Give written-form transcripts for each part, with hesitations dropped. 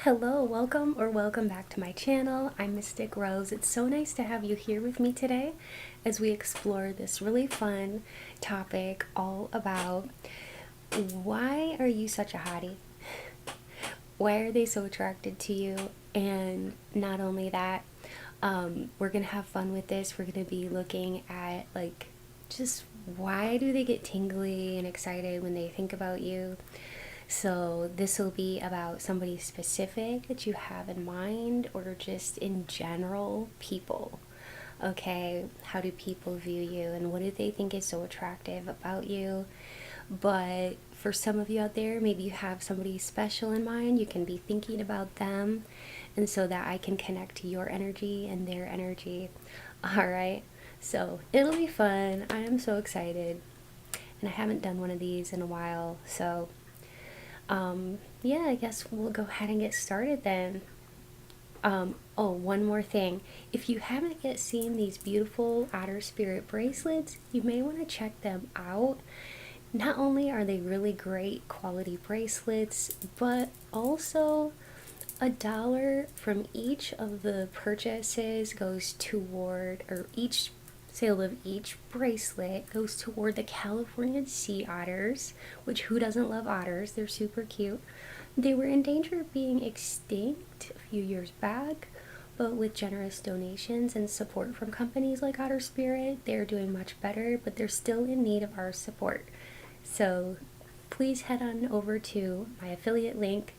Hello, welcome back to my channel. I'm Mystic Rose. It's so nice to have you here with me today as we explore this really fun topic all about why are you such a hottie? Why are they so attracted to you? And not only that, we're gonna have fun with this. We're gonna be looking at just why do they get tingly and excited when they think about you? So this will be about somebody specific that you have in mind or just in general people. Okay, how do people view you and what do they think is so attractive about you? But for some of you out there, maybe you have somebody special in mind. You can be thinking about them, and so that I can connect to your energy and their energy. All right, so it'll be fun. I am so excited, and I haven't done one of these in a while, so yeah, I guess we'll go ahead and get started then. Oh, one more thing. If you haven't yet seen these beautiful Otter Spirit bracelets, you may want to check them out. Not only are they really great quality bracelets, but also $1 from each of the purchases goes toward, or each sale of each bracelet goes toward the California sea otters, which who doesn't love otters? They're super cute. They were in danger of being extinct a few years back, but with generous donations and support from companies like Otter Spirit, they're doing much better, but they're still in need of our support. So please head on over to my affiliate link.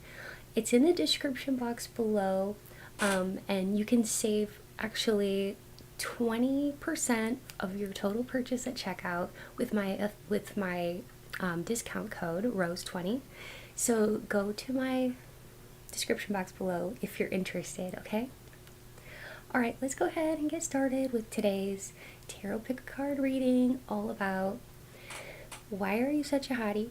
It's in the description box below, and you can save actually 20% of your total purchase at checkout with my discount code Rose20. So go to my description box below if you're interested. Okay. All right, let's go ahead and get started with today's tarot pick a card reading, all about why are you such a hottie?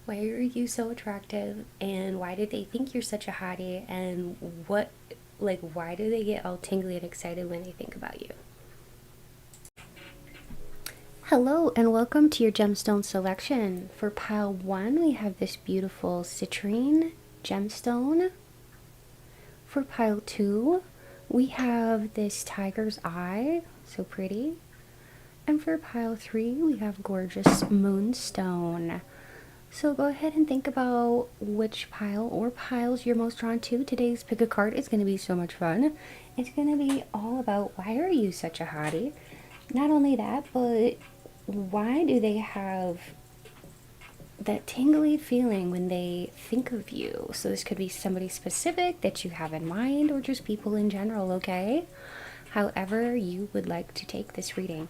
Why are you so attractive, and why did they think you're such a hottie, and why do they get all tingly and excited when they think about you? Hello and welcome to your gemstone selection. For pile 1, we have this beautiful citrine gemstone. For pile 2, we have this tiger's eye, so pretty. And for pile 3, we have gorgeous moonstone. So go ahead and think about which pile or piles you're most drawn to. Today's pick a card is going to be so much fun. It's going to be all about why are you such a hottie? Not only that, but why do they have that tingly feeling when they think of you? So this could be somebody specific that you have in mind or just people in general, okay? However you would like to take this reading.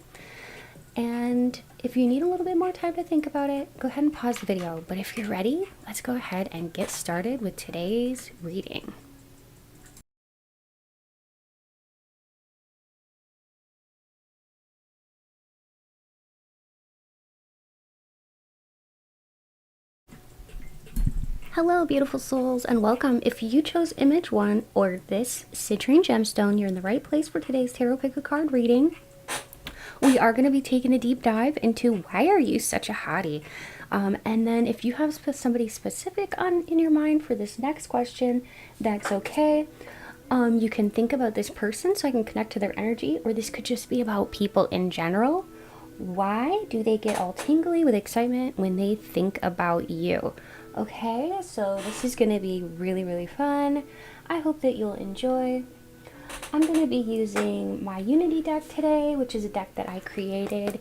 And if you need a little bit more time to think about it, go ahead and pause the video. But if you're ready, let's go ahead and get started with today's reading. Hello, beautiful souls, and welcome. If you chose image 1 or this citrine gemstone, you're in the right place for today's tarot pick a card reading. We are going to be taking a deep dive into why are you such a hottie? And then if you have somebody specific in your mind for this next question, that's okay. You can think about this person so I can connect to their energy, or this could just be about people in general. Why do they get all tingly with excitement when they think about you? Okay, so this is going to be really, really fun. I hope that you'll enjoy. I'm going to be using my Unity deck today, which is a deck that I created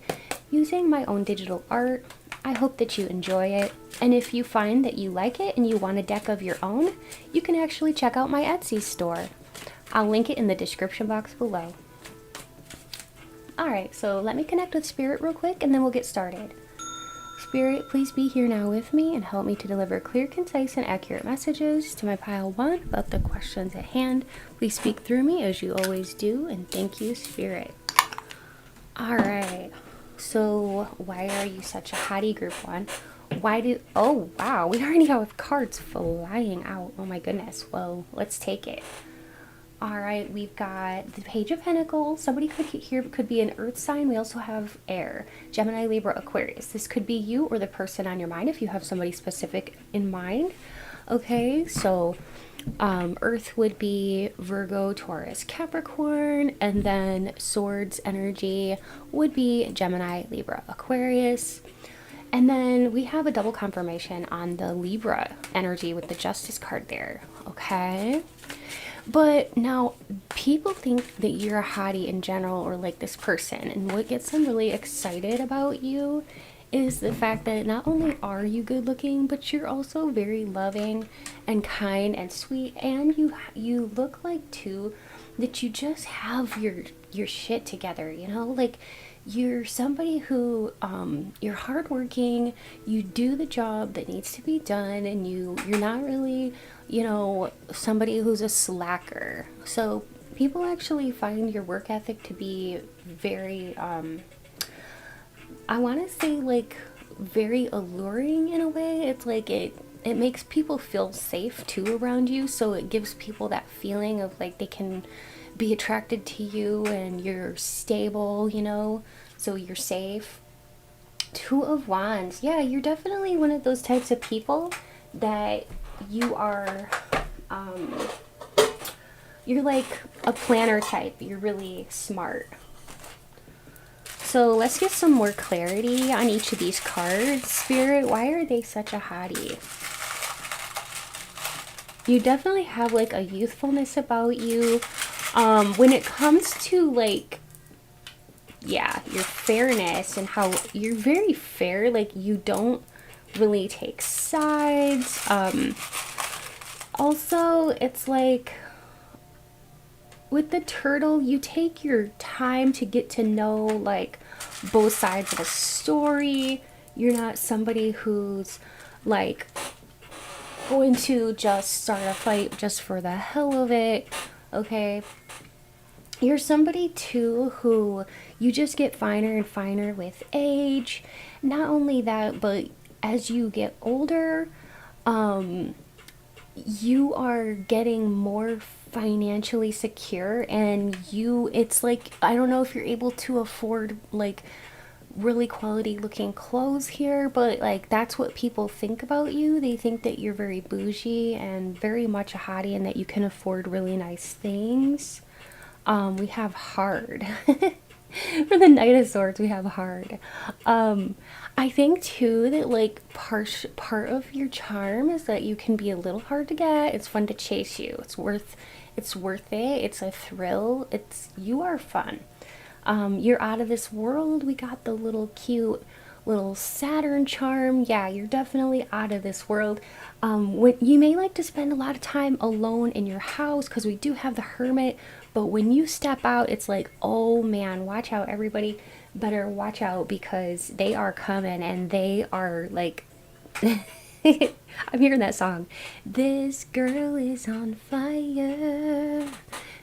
using my own digital art. I hope that you enjoy it, and if you find that you like it and you want a deck of your own, you can actually check out my Etsy store. I'll link it in the description box below. Alright, so let me connect with Spirit real quick and then we'll get started. Spirit, please be here now with me and help me to deliver clear, concise, and accurate messages to my pile 1 about the questions at hand. Please speak through me as you always do, and thank you, Spirit. Alright, so why are you such a hottie, group 1? Oh wow, we already have cards flying out. Oh my goodness, well, let's take it. Alright, we've got the Page of Pentacles. Somebody could be an earth sign. We also have air. Gemini, Libra, Aquarius. This could be you or the person on your mind if you have somebody specific in mind. Okay, so Earth would be Virgo, Taurus, Capricorn, and then Swords energy would be Gemini, Libra, Aquarius. And then we have a double confirmation on the Libra energy with the Justice card there. Okay. But now people think that you're a hottie in general or like this person. And what gets them really excited about you is the fact that not only are you good looking, but you're also very loving and kind and sweet. And you look like too that you just have your shit together, you know? Like you're somebody who you're hardworking, you do the job that needs to be done, and you're not really, you know, somebody who's a slacker. So people actually find your work ethic to be very I want to say like very alluring in a way. It's like it makes people feel safe too around you, so it gives people that feeling of like they can be attracted to you and you're stable, you know, so you're safe. Two of Wands. Yeah, you're definitely one of those types of people that you are you're like a planner type. You're really smart. So let's get some more clarity on each of these cards. Spirit, why are they such a hottie? You definitely have like a youthfulness about you. When it comes to like, yeah, your fairness and how you're very fair, like you don't really take sides. Also, it's like with the turtle, you take your time to get to know like both sides of a story. You're not somebody who's like going to just start a fight just for the hell of it. Okay, you're somebody too who you just get finer and finer with age. Not only that, but as you get older, you are getting more financially secure, and it's like, I don't know if you're able to afford like really quality looking clothes here, but like that's what people think about you. They think that you're very bougie and very much a hottie and that you can afford really nice things. We have hard. For the Knight of Swords, we have hard. I think too that like part of your charm is that you can be a little hard to get. It's fun to chase you. It's worth it. It's a thrill. You are fun. You're out of this world. We got the little cute little Saturn charm. Yeah, you're definitely out of this world. When you may like to spend a lot of time alone in your house because we do have the Hermit, but when you step out, it's like, oh man, watch out, everybody. Better watch out because they are coming and they are like, I'm hearing that song. This girl is on fire.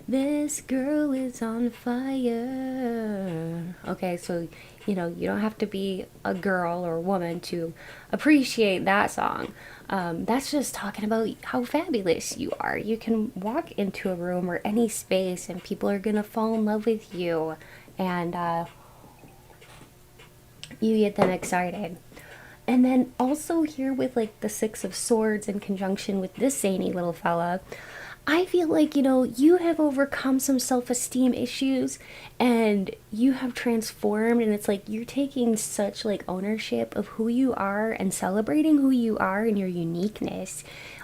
This girl is on fire. Okay, so you know, you don't have to be a girl or a woman to appreciate that song. That's just talking about how fabulous you are. You can walk into a room or any space and people are gonna fall in love with you, and you get them excited. And then also here with like the Six of Swords in conjunction with this zany little fella, I feel like, you know, you have overcome some self-esteem issues and you have transformed, and it's like you're taking such like ownership of who you are and celebrating who you are and your uniqueness.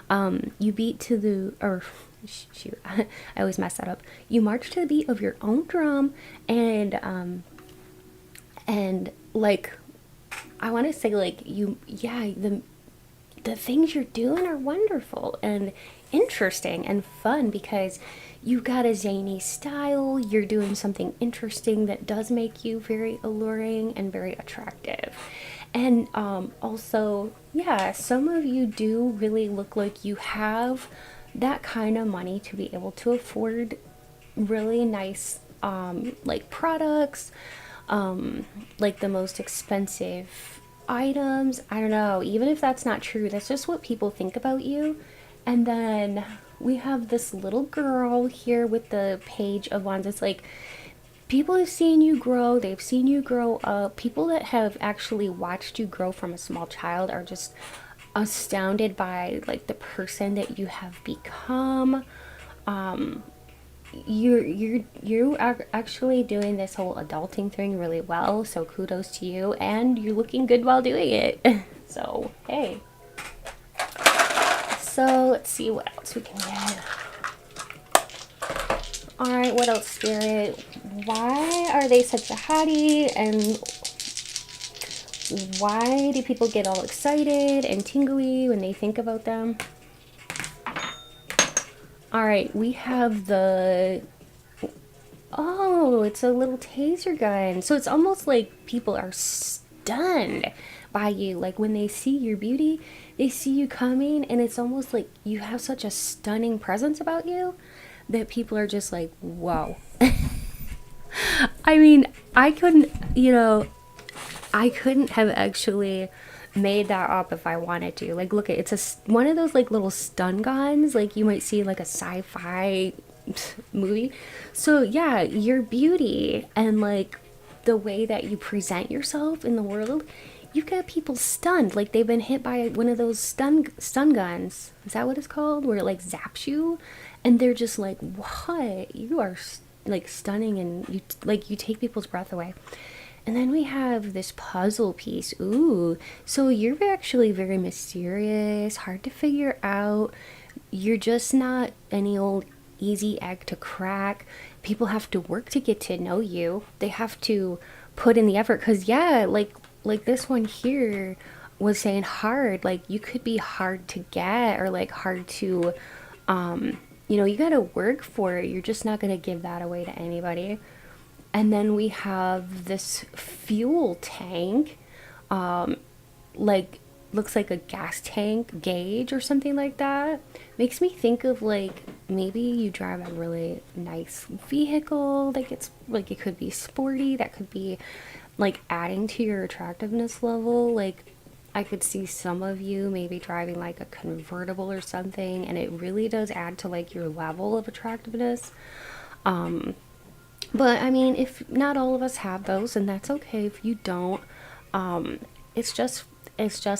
You beat to the, or shoot, I always mess that up. You march to the beat of your own drum, and like, I want to say like the things you're doing are wonderful and interesting and fun because you've got a zany style. You're doing something interesting that does make you very alluring and very attractive. And also, yeah, some of you do really look like you have that kind of money to be able to afford really nice like products, like the most expensive items. I don't know, even if that's not true, that's just what people think about you. And then we have this little girl here with the Page of Wands. It's like people have seen you grow, they've seen you grow up. People that have actually watched you grow from a small child are just astounded by like the person that you have become. You are actually doing this whole adulting thing really well, so kudos to you, and you're looking good while doing it. So hey. So let's see what else we can get. Alright, what else, Spirit? Why are they such a hottie, and why do people get all excited and tingly when they think about them? Alright, we have the... Oh, it's a little taser gun. So it's almost like people are stunned by you. Like when they see your beauty, they see you coming, and it's almost like you have such a stunning presence about you that people are just like, whoa. I mean, I couldn't, I couldn't have actually made that up if I wanted to. Like, look, it's one of those like little stun guns like you might see in like a sci-fi movie. So yeah, your beauty and like the way that you present yourself in the world, you get people stunned like they've been hit by one of those stun guns. Is that what it's called? Where it like zaps you, and they're just like, what? You are like stunning, and you take people's breath away. And then we have this puzzle piece. Ooh, so you're actually very mysterious, hard to figure out. You're just not any old easy egg to crack. People have to work to get to know you. They have to put in the effort, because yeah, like this one here was saying hard. Like you could be hard to get, or like hard to you gotta work for it. You're just not gonna give that away to anybody. And then we have this fuel tank, like looks like a gas tank gauge or something like that. Makes me think of like maybe you drive a really nice vehicle, like it's like it could be sporty, that could be like adding to your attractiveness level. Like I could see some of you maybe driving like a convertible or something, and it really does add to like your level of attractiveness. But I mean, if not all of us have those, and that's okay if you don't. It's just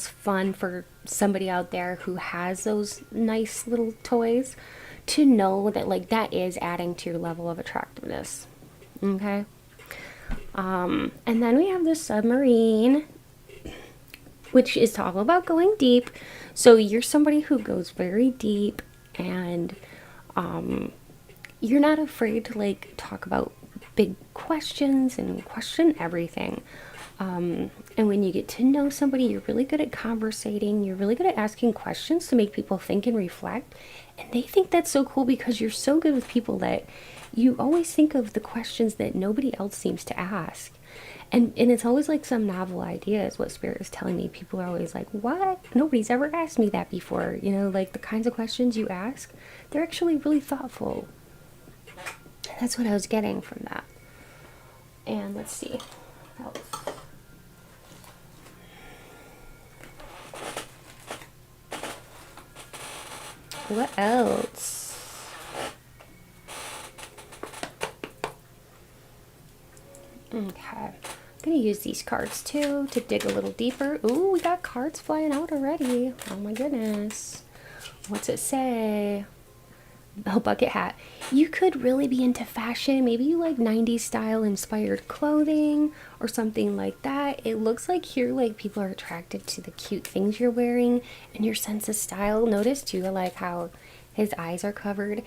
fun for somebody out there who has those nice little toys to know that like that is adding to your level of attractiveness. Okay. And then we have the submarine, which is all about going deep. So you're somebody who goes very deep, and you're not afraid to like talk about big questions and question everything. And when you get to know somebody, you're really good at conversating. You're really good at asking questions to make people think and reflect. And they think that's so cool because you're so good with people that you always think of the questions that nobody else seems to ask. And it's always like some novel idea is what Spirit is telling me. People are always like, what? Nobody's ever asked me that before. Like the kinds of questions you ask, they're actually really thoughtful. That's what I was getting from that. And let's see. What else? Okay. I'm going to use these cards too to dig a little deeper. Ooh, we got cards flying out already. Oh my goodness. What's it say? Oh, bucket hat. You could really be into fashion. Maybe you like 90s style inspired clothing or something like that. It looks like here like people are attracted to the cute things you're wearing and your sense of style. Notice too like how his eyes are covered.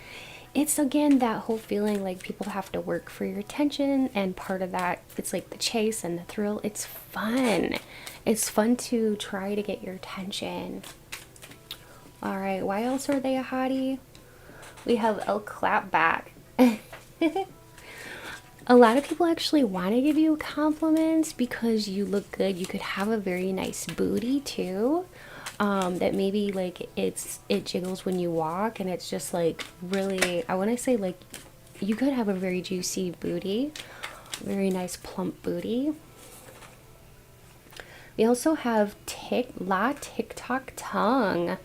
It's again that whole feeling like people have to work for your attention, and part of that, it's like the chase and the thrill. It's fun. It's fun to try to get your attention. All right, why else are they a hottie? We have El Clapback. A lot of people actually want to give you compliments because you look good. You could have a very nice booty too. That maybe like it jiggles when you walk, and it's just like really, I want to say like you could have a very juicy booty, very nice plump booty. We also have TikTok tongue.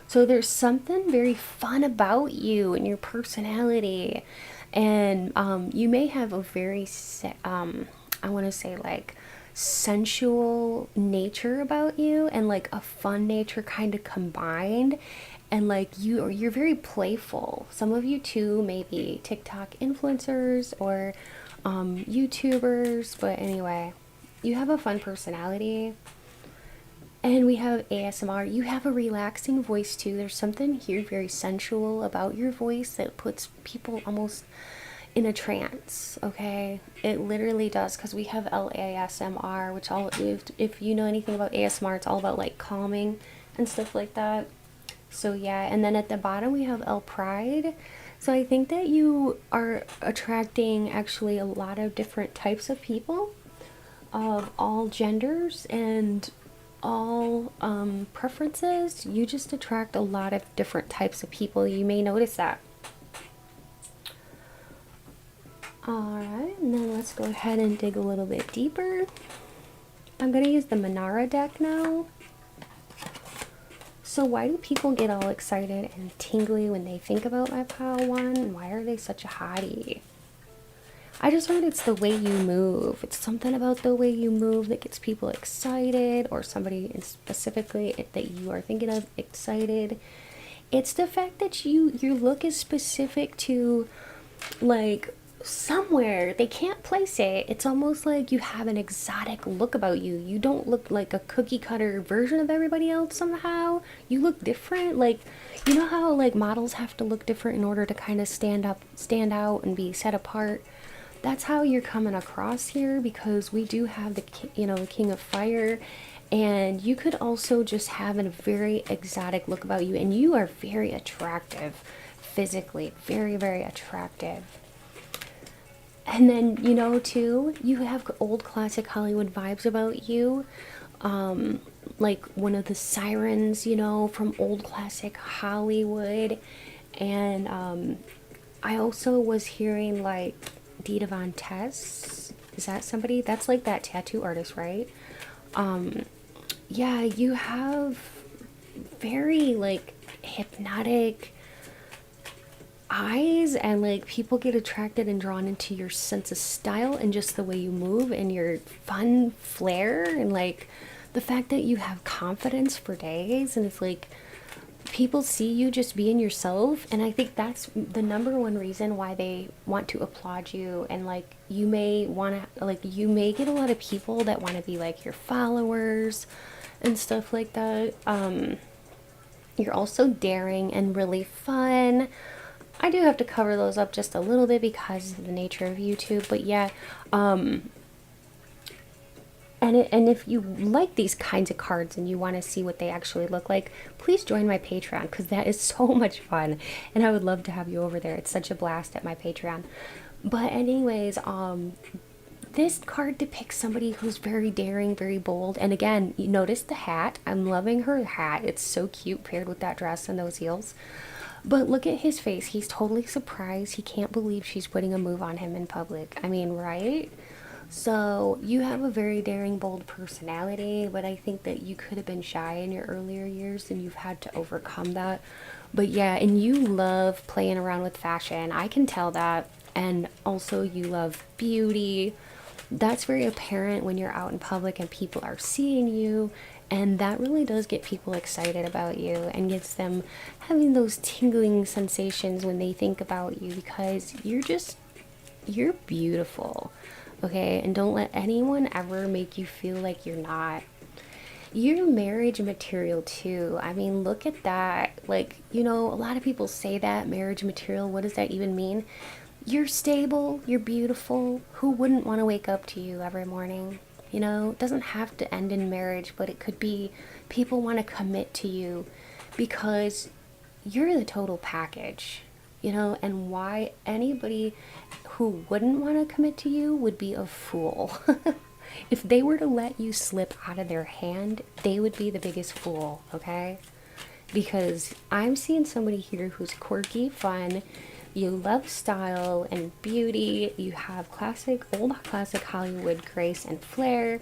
So there's something very fun about you and your personality, and you may have a very I want to say like sensual nature about you and like a fun nature kind of combined. And like you're very playful. Some of you too may be TikTok influencers or YouTubers, but anyway, you have a fun personality. And we have ASMR. You have a relaxing voice too. There's something here very sensual about your voice that puts people almost in a trance, okay? It literally does, because we have LASMR, which all, if you know anything about ASMR, it's all about like calming and stuff like that. So yeah, and then at the bottom we have L Pride. So I think that you are attracting actually a lot of different types of people of all genders and all preferences. You just attract a lot of different types of people. You may notice that. Alright, and then let's go ahead and dig a little bit deeper. I'm going to use the Manara deck now. So why do people get all excited and tingly when they think about my pile one? And why are they such a hottie? I just heard it's the way you move. It's something about the way you move that gets people excited, or somebody specifically that you are thinking of excited. It's the fact that your look is specific to like somewhere. They can't place it. It's almost like you have an exotic look about you. You don't look like a cookie cutter version of everybody else somehow. You look different. Like, you know how like models have to look different in order to kind of stand out and be set apart? That's how you're coming across here, because we do have the King of Fire, and you could also just have a very exotic look about you, and you are very attractive physically, very, very attractive. And then, you know, too, you have old classic Hollywood vibes about you. Like one of the sirens, you know, from old classic Hollywood. And I also was hearing like Dita Von Tess. Is that somebody? That's like that tattoo artist, right? Yeah, you have very like hypnotic eyes, and like people get attracted and drawn into your sense of style and just the way you move and your fun flair, and like the fact that you have confidence for days, and it's like people see you just being yourself. And I think that's the number one reason why they want to applaud you. And like you may get a lot of people that want to be like your followers and stuff like that. You're also daring and really fun. I do have to cover those up just a little bit because of the nature of YouTube, but yeah, and if you like these kinds of cards and you want to see what they actually look like, please join my Patreon, because that is so much fun, and I would love to have you over there. It's such a blast at my Patreon. But anyways, this card depicts somebody who's very daring, very bold, and again, you notice the hat. I'm loving her hat. It's so cute paired with that dress and those heels. But look at his face. He's totally surprised. He can't believe she's putting a move on him in public. I mean, right? So you have a very daring, bold personality, but I think that you could have been shy in your earlier years and you've had to overcome that. But yeah, and you love playing around with fashion. I can tell that. And also you love beauty. That's very apparent when you're out in public and people are seeing you. And that really does get people excited about you and gets them having those tingling sensations when they think about you, because you're beautiful, okay? And don't let anyone ever make you feel like you're not. You're marriage material too. I mean, look at that. Like, you know, a lot of people say that, marriage material. What does that even mean? You're stable, you're beautiful. Who wouldn't want to wake up to you every morning? You know, it doesn't have to end in marriage, but it could be people want to commit to you because you're the total package, you know, and why anybody who wouldn't want to commit to you would be a fool. If they were to let you slip out of their hand, they would be the biggest fool, okay? Because I'm seeing somebody here who's quirky, fun. You love style and beauty. You have old classic Hollywood grace and flair.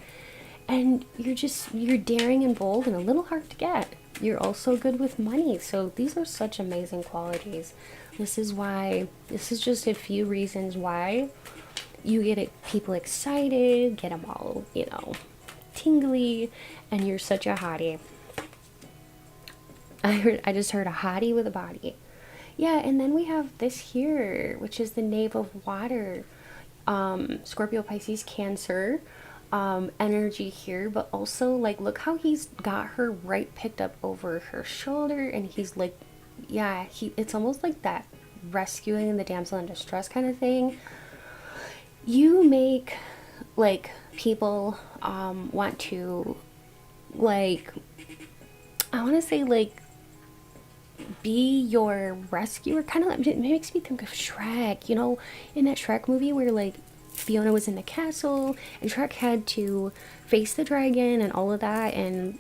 And you're daring and bold and a little hard to get. You're also good with money. So these are such amazing qualities. This is just a few reasons why you get people excited, get them all, you know, tingly, and you're such a hottie. I just heard a hottie with a body. Yeah, and then we have this here, which is the Knave of Water. Scorpio, Pisces, Cancer energy here, but also like look how he's got her right picked up over her shoulder, and he's like, yeah, it's almost like that rescuing the damsel in distress kind of thing. You make like people want to, like, I want to say like be your rescuer, kind of like, it makes me think of Shrek, you know, in that Shrek movie where like Fiona was in the castle and Shrek had to face the dragon and all of that and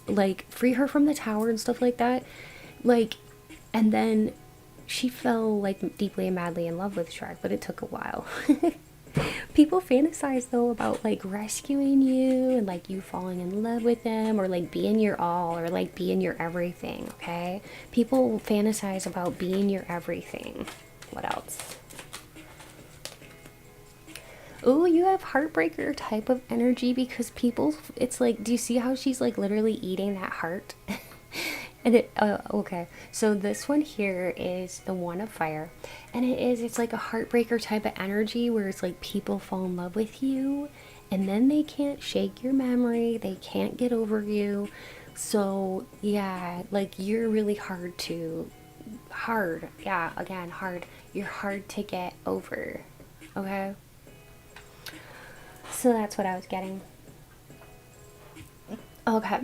like free her from the tower and stuff like that, like, and then she fell like deeply and madly in love with Shrek, but it took a while. People fantasize though about like rescuing you and like you falling in love with them, or like being your all, or like being your everything. Okay, people fantasize about being your everything. What else? Oh, you have heartbreaker type of energy, because people, it's like, do you see how she's like literally eating that heart? And it, okay, so this one here is the One of Fire, and it's like a heartbreaker type of energy where it's like people fall in love with you and then they can't shake your memory, they can't get over you. So yeah, like you're really hard, yeah, again, hard, you're hard to get over. Okay, so that's what I was getting. Okay,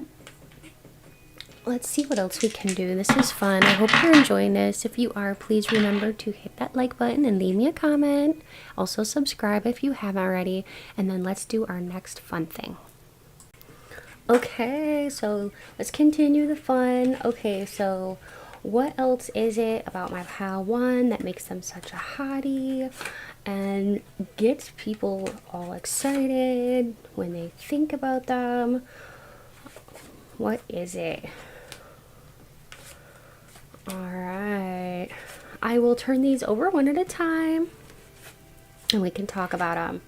let's see what else we can do. This is fun. I hope you're enjoying this. If you are, please remember to hit that like button and leave me a comment. Also subscribe if you haven't already. And then let's do our next fun thing. Okay, so let's continue the fun. Okay, so what else is it about my pile one that makes them such a hottie and gets people all excited when they think about them? What is it? Alright, I will turn these over one at a time and we can talk about them.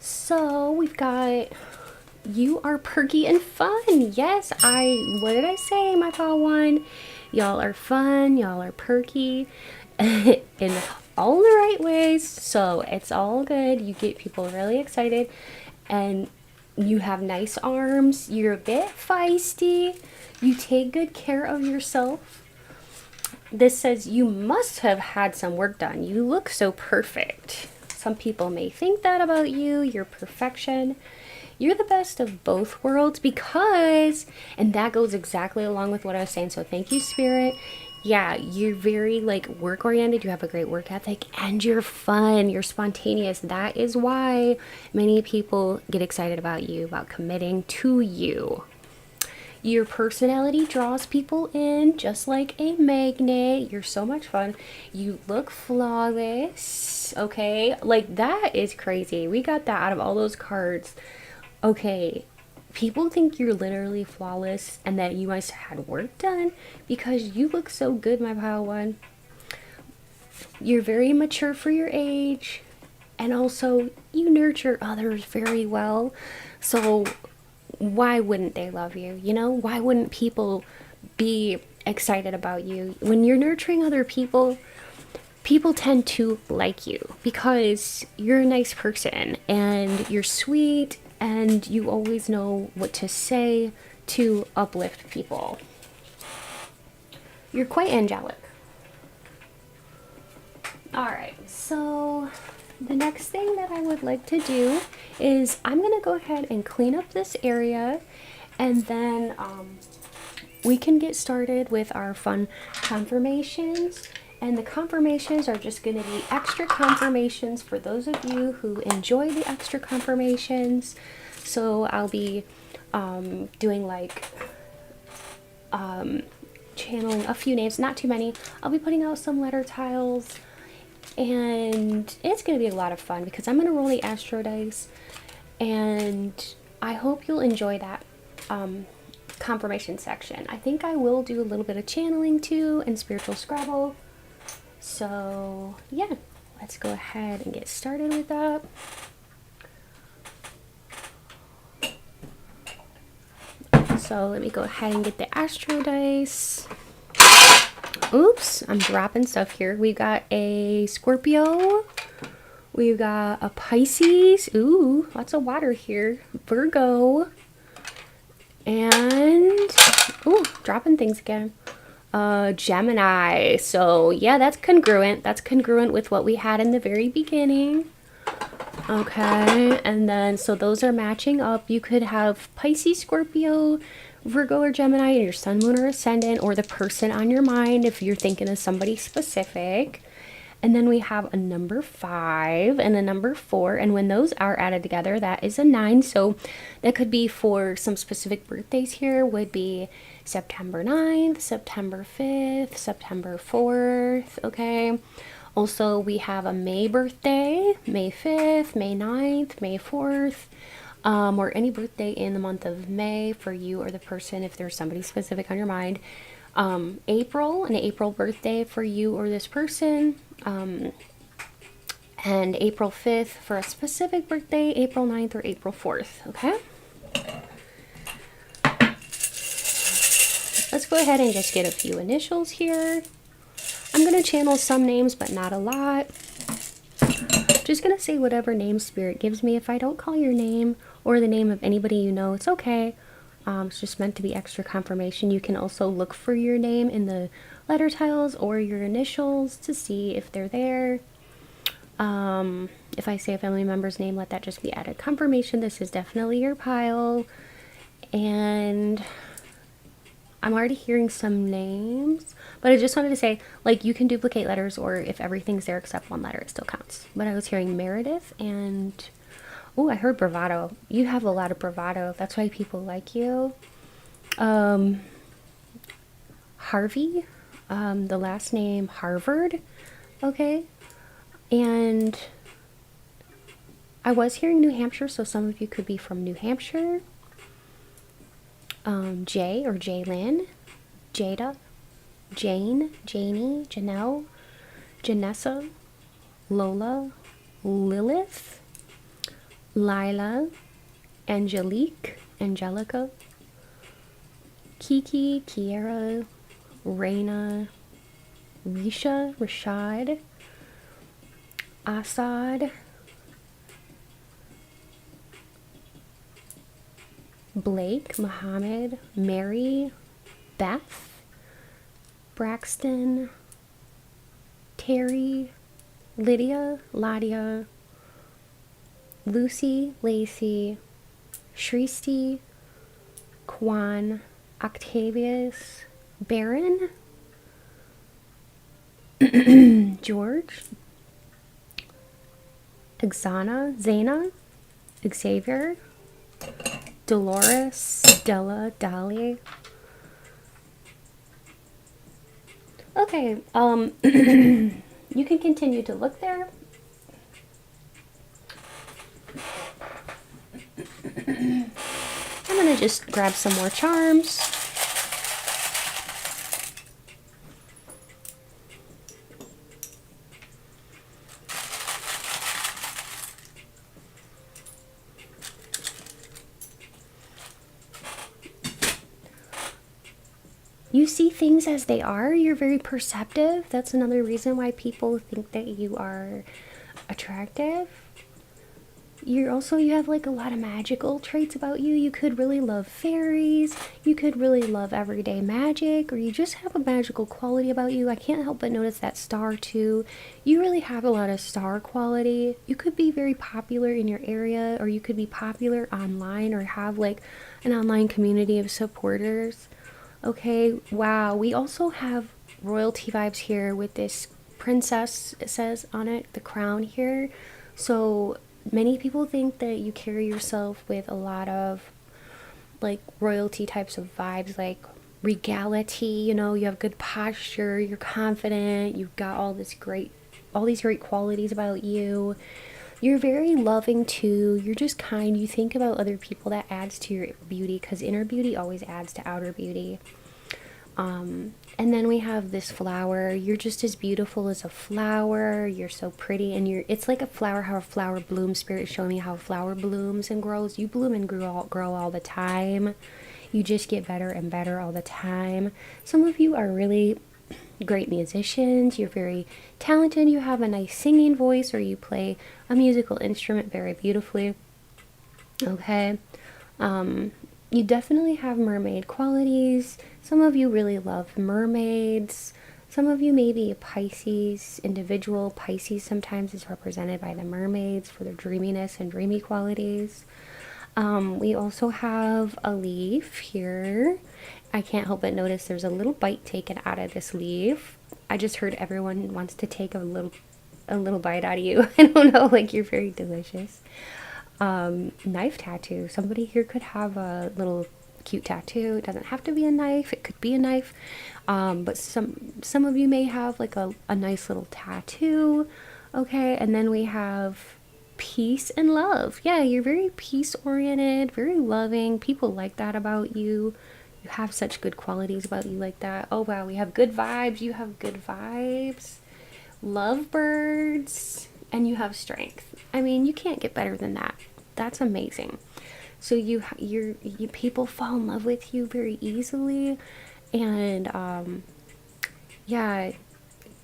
So we've got, you are perky and fun. Yes, what did I say, my pal one? Y'all are fun, y'all are perky in all the right ways, so it's all good. You get people really excited, and you have nice arms, you're a bit feisty, you take good care of yourself. This says you must have had some work done. You look so perfect. Some people may think that about you, your perfection. You're the best of both worlds, because, and that goes exactly along with what I was saying, so thank you, Spirit. Yeah, you're very like work oriented, you have a great work ethic, and you're fun, you're spontaneous. That is why many people get excited about you, about committing to you. Your personality draws people in just like a magnet. You're so much fun. You look flawless. Okay, like that is crazy. We got that out of all those cards. Okay, people think you're literally flawless and that you must have had work done because you look so good, my pile one. You're very mature for your age, and also you nurture others very well. So why wouldn't they love you? You know, why wouldn't people be excited about you? When you're nurturing other people, people tend to like you because you're a nice person and you're sweet and you always know what to say to uplift people. You're quite angelic. Alright, so the next thing that I would like to do is I'm going to go ahead and clean up this area, and then we can get started with our fun confirmations. And the confirmations are just going to be extra confirmations for those of you who enjoy the extra confirmations. So I'll be doing like channeling a few names, not too many. I'll be putting out some letter tiles, and it's going to be a lot of fun because I'm going to roll the astro dice, and I hope you'll enjoy that confirmation section. I think I will do a little bit of channeling too and spiritual Scrabble. So yeah, let's go ahead and get started with that. So let me go ahead and get the astro dice. Oops, I'm dropping stuff here. We've got a Scorpio. We've got a Pisces. Ooh, lots of water here. Virgo. And, ooh, dropping things again. Gemini. So yeah, that's congruent. That's congruent with what we had in the very beginning. Okay, and then so those are matching up. You could have Pisces, Scorpio, Virgo, or Gemini, your sun, moon, or ascendant, or the person on your mind if you're thinking of somebody specific. And then we have a number 5 and a number 4, and when those are added together, that is a 9. So that could be for some specific birthdays. Here would be September 9th, September 5th, September 4th. Okay. Also, we have a May birthday, May 5th, May 9th, May 4th, or any birthday in the month of May for you or the person if there's somebody specific on your mind. April, an April birthday for you or this person, and April 5th for a specific birthday, April 9th or April 4th, okay? Let's go ahead and just get a few initials here. I'm going to channel some names, but not a lot. Just going to say whatever name Spirit gives me. If I don't call your name or the name of anybody you know, it's okay. It's just meant to be extra confirmation. You can also look for your name in the letter tiles or your initials to see if they're there. If I say a family member's name, let that just be added confirmation. This is definitely your pile. And I'm already hearing some names, but I just wanted to say, like, you can duplicate letters, or if everything's there except one letter, it still counts. But I was hearing Meredith and, oh, I heard bravado. You have a lot of bravado. That's why people like you. Harvey, the last name Harvard. Okay. And I was hearing New Hampshire, so some of you could be from New Hampshire. Jay or Jaylyn, Jada, Jane, Janie, Janelle, Janessa, Lola, Lilith, Lila, Angelique, Angelica, Kiki, Kiera, Raina, Risha, Rashad, Assad, Blake, Muhammad, Mary, Beth, Braxton, Terry, Lydia, Ladia, Lucy, Lacey, Shristi, Kwan, Octavius, Baron, George, Exana, Zana, Xavier, Dolores, Stella, Dolly. Okay, you can continue to look there. I'm gonna just grab some more charms. You see things as they are. You're very perceptive. That's another reason why people think that you are attractive. You have like a lot of magical traits about you. You could really love fairies. You could really love everyday magic, or you just have a magical quality about you. I can't help but notice that star too. You really have a lot of star quality. You could be very popular in your area, or you could be popular online, or have like an online community of supporters. Okay, wow. We also have royalty vibes here with this princess, it says on it, the crown here. So many people think that you carry yourself with a lot of like royalty types of vibes, like regality, you have good posture, you're confident, you've got all these great qualities about you. You're very loving too. You're just kind. You think about other people. That adds to your beauty, because inner beauty always adds to outer beauty. And then we have this flower. You're just as beautiful as a flower. You're so pretty, and it's like a flower, how a flower blooms. Spirit showing me how a flower blooms and grows. You bloom and grow all the time. You just get better and better all the time. Some of you are really great musicians. You're very talented. You have a nice singing voice, or you play a musical instrument very beautifully. Okay. You definitely have mermaid qualities. Some of you really love mermaids. Some of you may be a Pisces individual. Pisces sometimes is represented by the mermaids for their dreaminess and dreamy qualities. We also have a leaf here. I can't help but notice there's a little bite taken out of this leaf. I just heard everyone wants to take a little bite out of you. I don't know, like you're very delicious. Knife tattoo. Somebody here could have a little cute tattoo. It doesn't have to be a knife. It could be a knife. But some of you may have like a nice little tattoo. Okay, and then we have peace and love. Yeah, you're very peace oriented, very loving. People like that about you. You have such good qualities about you like that. Oh wow, we have good vibes. You have good vibes. Lovebirds. And you have strength. I mean, you can't get better than that. That's amazing. So you people fall in love with you very easily, and yeah,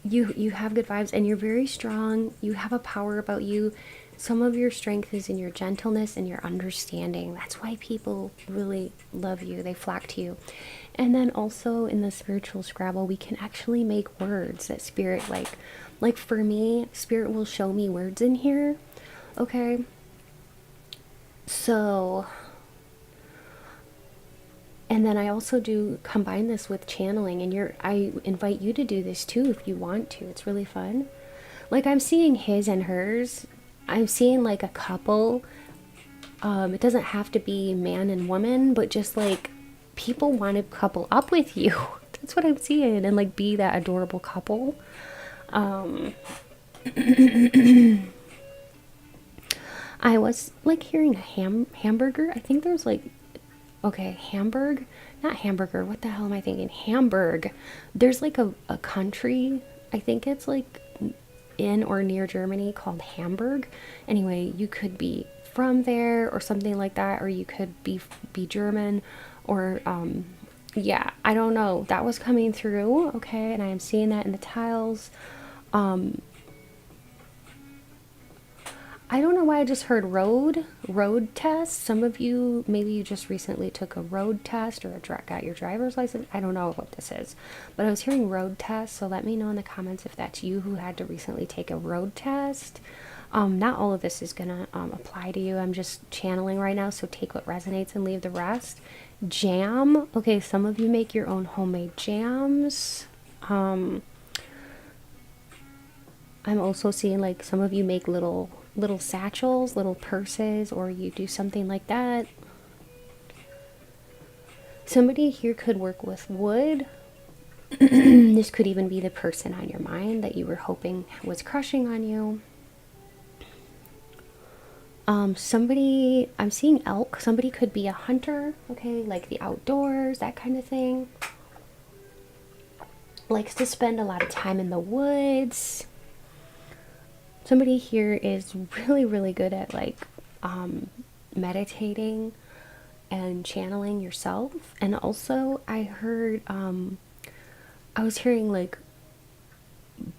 you have good vibes, and you're very strong. You have a power about you. Some of your strength is in your gentleness and your understanding. That's why people really love you. They flock to you. And then also in the spiritual Scrabble, we can actually make words that Spirit like for me, Spirit will show me words in here. Okay. So, and then I also do combine this with channeling, and I invite you to do this too if you want to. It's really fun. Like I'm seeing his and hers. I'm seeing like a couple. It doesn't have to be man and woman, but just like people want to couple up with you. That's what I'm seeing, and like be that adorable couple. I was like hearing a hamburger. I think there's like, okay, not hamburger. What the hell am I thinking? Hamburg. There's like a country. I think it's like in or near Germany called Hamburg. Anyway, you could be from there or something like that, or you could be German, or yeah, I don't know. That was coming through, okay, and I am seeing that in the tiles. I don't know why I just heard road test. Some of you, maybe you just recently took a road test or got your driver's license. I don't know what this is, but I was hearing road test. So let me know in the comments if that's you who had to recently take a road test. Not all of this is gonna apply to you. I'm just channeling right now, so take what resonates and leave the rest. Jam. Okay, some of you make your own homemade jams. I'm also seeing like some of you make little satchels, little purses, or you do something like that. Somebody here could work with wood. This could even be the person on your mind that you were hoping was crushing on you. Somebody, I'm seeing elk. Somebody could be a hunter, okay, like the outdoors, that kind of thing. Likes to spend a lot of time in the woods. Somebody here is really, really good at like meditating and channeling yourself. And also I heard, I was hearing like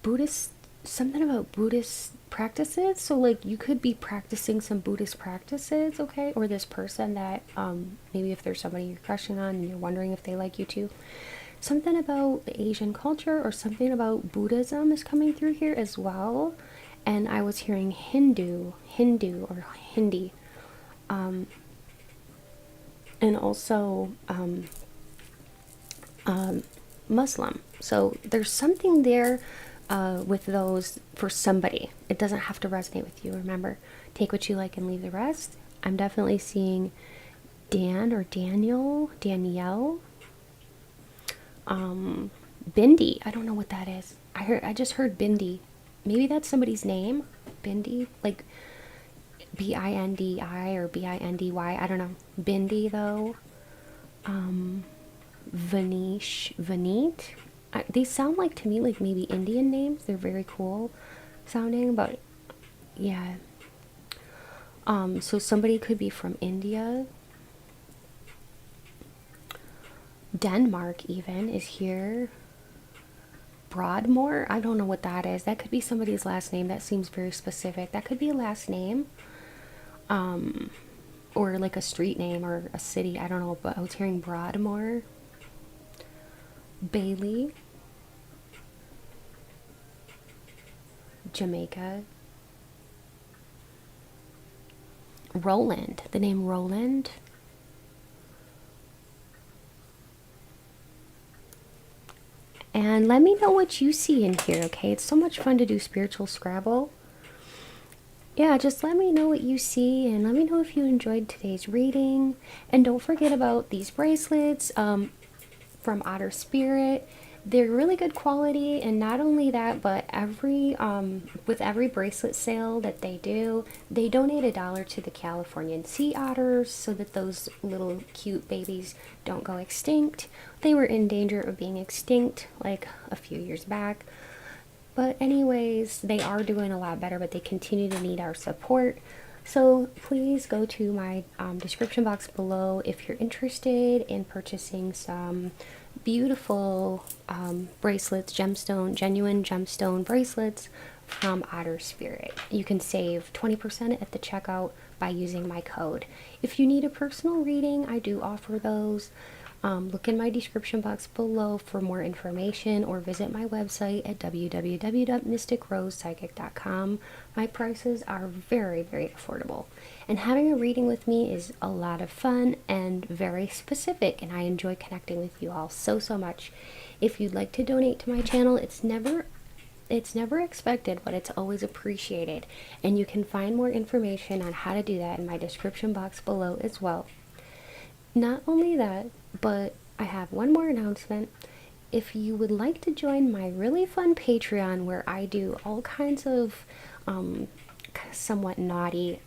Buddhist, something about Buddhist practices. So like you could be practicing some Buddhist practices, okay? Or this person that maybe if there's somebody you're crushing on and you're wondering if they like you too. Something about the Asian culture or something about Buddhism is coming through here as well. And I was hearing Hindu or Hindi, and also Muslim. So there's something there with those for somebody. It doesn't have to resonate with you. Remember, take what you like and leave the rest. I'm definitely seeing Dan or Danielle. Bindi. I don't know what that is. I just heard Bindi. Maybe that's somebody's name, Bindi, like Bindi or Bindy. I don't know. Bindi though. Vaneet. These sound like to me like maybe Indian names. They're very cool sounding, but yeah. So somebody could be from India. Denmark even is here. Broadmoor, I don't know what that is. That could be somebody's last name. That seems very specific. That could be a last name. Or like a street name or a city. I don't know, but I was hearing Broadmoor. Bailey. Jamaica. Roland. The name Roland. And let me know what you see in here, okay? It's so much fun to do spiritual Scrabble. Yeah, just let me know what you see, and let me know if you enjoyed today's reading. And don't forget about these bracelets from Otter Spirit. They're really good quality, and not only that, but with every bracelet sale that they do, they donate $1 to the Californian sea otters so that those little cute babies don't go extinct. They were in danger of being extinct like a few years back. But anyways, they are doing a lot better, but they continue to need our support. So please go to my description box below if you're interested in purchasing some beautiful bracelets, genuine gemstone bracelets from Otter Spirit. You can save 20% at the checkout by using my code. If you need a personal reading, I do offer those. Look in my description box below for more information, or visit my website at www.mysticrosepsychic.com. My prices are very, very affordable. And having a reading with me is a lot of fun and very specific, and I enjoy connecting with you all so much. If you'd like to donate to my channel, it's never expected, but it's always appreciated. And you can find more information on how to do that in my description box below as well. Not only that, but I have one more announcement. If you would like to join my really fun Patreon, where I do all kinds of somewhat naughty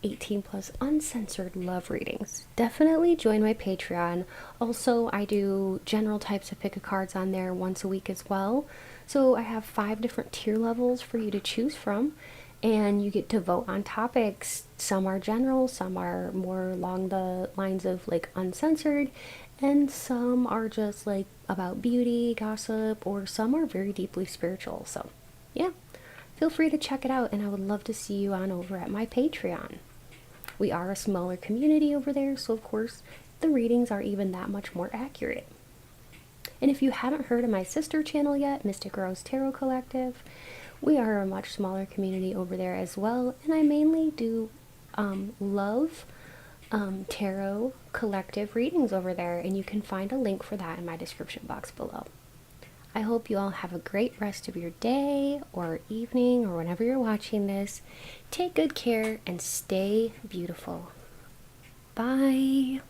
18 plus uncensored love readings, definitely join my Patreon. Also, I do general types of pick a cards on there once a week as well. So I have 5 different tier levels for you to choose from, and you get to vote on topics. Some are general, some are more along the lines of like uncensored, and some are just like about beauty, gossip, or some are very deeply spiritual. So yeah, feel free to check it out, and I would love to see you on over at my Patreon. We are a smaller community over there, so of course the readings are even that much more accurate. And if you haven't heard of my sister channel yet, Mystic Rose Tarot Collective, we are a much smaller community over there as well, and I mainly do love tarot collective readings over there, and you can find a link for that in my description box below. I hope you all have a great rest of your day or evening or whenever you're watching this. Take good care and stay beautiful. Bye.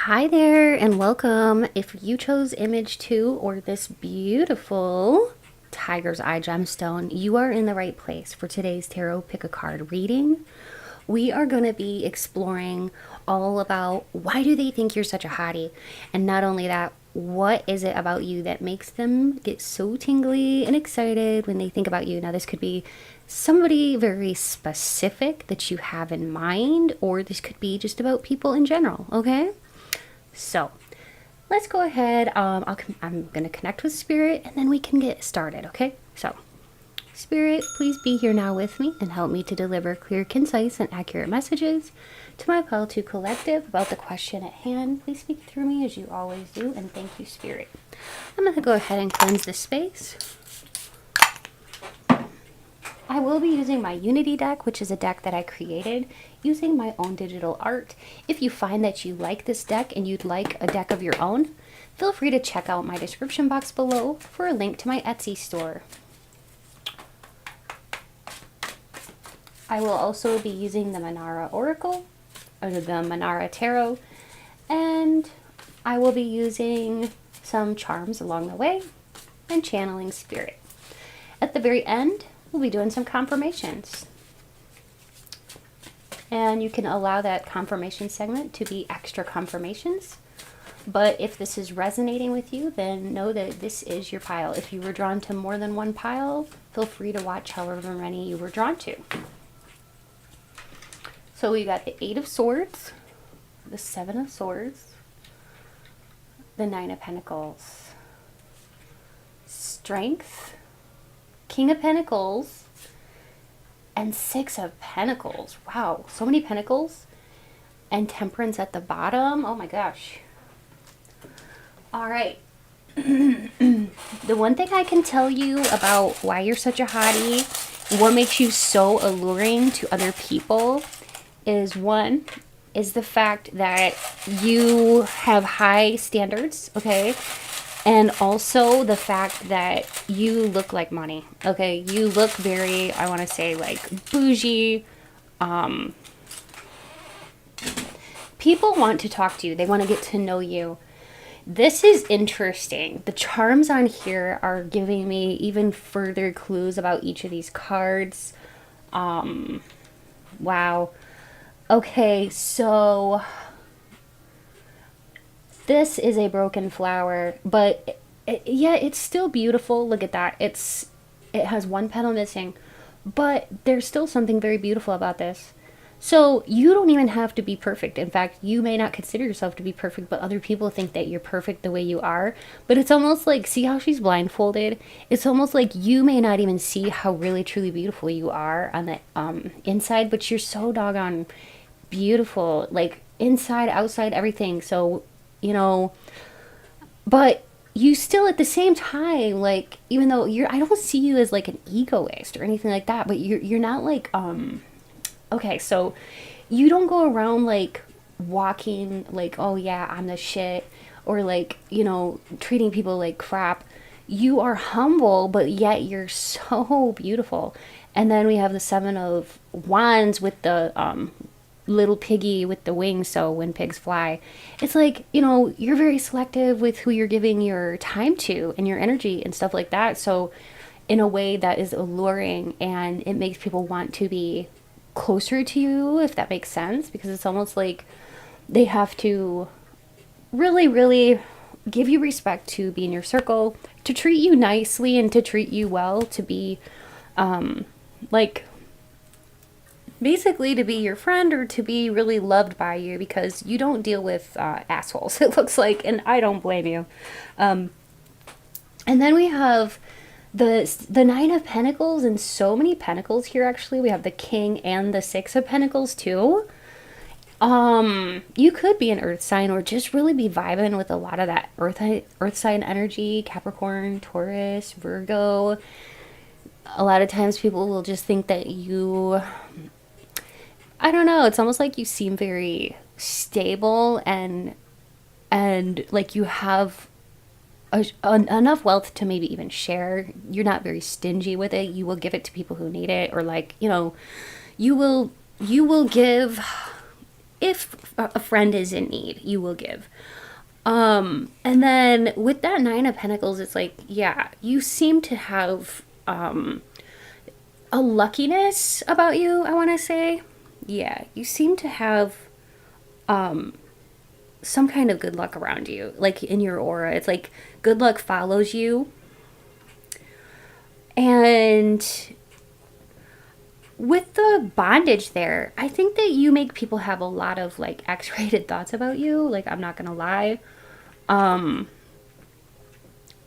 Hi there and welcome. If you chose image 2 or this beautiful tiger's eye gemstone, you are in the right place for today's tarot pick a card reading. We are going to be exploring all about why do they think you're such a hottie, and not only that, what is it about you that makes them get so tingly and excited when they think about you. Now this could be somebody very specific that you have in mind, or this could be just about people in general, okay? So let's go ahead. I'm going to connect with Spirit, and then we can get started, okay? So Spirit, please be here now with me and help me to deliver clear, concise, and accurate messages to my Pile 2 collective about the question at hand. Please speak through me as you always do, and thank you, Spirit. I'm going to go ahead and cleanse this space. I will be using my Unity deck, which is a deck that I created using my own digital art. If you find that you like this deck and you'd like a deck of your own, feel free to check out my description box below for a link to my Etsy store. I will also be using the Manara Oracle, or the Manara Tarot, and I will be using some charms along the way and channeling Spirit. At the very end, we'll be doing some confirmations. and you can allow that confirmation segment to be extra confirmations. But if this is resonating with you, then know that this is your pile. If you were drawn to more than one pile, feel free to watch however many you were drawn to. So we got the 8 of Swords, the 7 of Swords, the 9 of Pentacles, Strength, King of Pentacles, and 6 of Pentacles. Wow, so many Pentacles. And Temperance at the bottom. Oh my gosh. All right. The one thing I can tell you about why you're such a hottie, what makes you so alluring to other people, is one, is the fact that you have high standards, okay? And also the fact that you look like money, okay? You look very, I want to say, like, bougie. People want to talk to you. They want to get to know you. This is interesting. The charms on here are giving me even further clues about each of these cards. Wow. Okay, so this is a broken flower, but yeah, it's still beautiful. Look at that. It has one petal missing, but there's still something very beautiful about this. So you don't even have to be perfect. In fact, you may not consider yourself to be perfect, but other people think that you're perfect the way you are. But it's almost like, see how she's blindfolded? It's almost like you may not even see how really truly beautiful you are on the inside, but you're so doggone beautiful, like inside, outside, everything. So, you know, but you still at the same time, like, even though I don't see you as like an egoist or anything like that, but you're not like, okay, so you don't go around like walking like, oh yeah, I'm the shit, or like, you know, treating people like crap. You are humble, but yet you're so beautiful. And then we have the 7 of Wands with the little piggy with the wings, so when pigs fly. It's like, you know, you're very selective with who you're giving your time to and your energy and stuff like that. So in a way that is alluring, and it makes people want to be closer to you, if that makes sense, because it's almost like they have to really, really give you respect to be in your circle, to treat you nicely and to treat you well, to be like basically to be your friend, or to be really loved by you, because you don't deal with assholes, it looks like, and I don't blame you. And then we have the 9 of Pentacles, and so many Pentacles here. Actually, we have the King and the 6 of Pentacles too. You could be an earth sign, or just really be vibing with a lot of that earth sign energy. Capricorn, Taurus, Virgo. A lot of times people will just think that you, I don't know, it's almost like you seem very stable and like you have enough wealth to maybe even share. You're not very stingy with it. You will give it to people who need it, or like, you know, you will give if a friend is in need. You will give. And then with that 9 of Pentacles, it's like, yeah, you seem to have a luckiness about you, I want to say. Yeah, you seem to have some kind of good luck around you, like in your aura. It's like good luck follows you. And with the bondage there, I think that you make people have a lot of like X-rated thoughts about you. Like, I'm not gonna lie.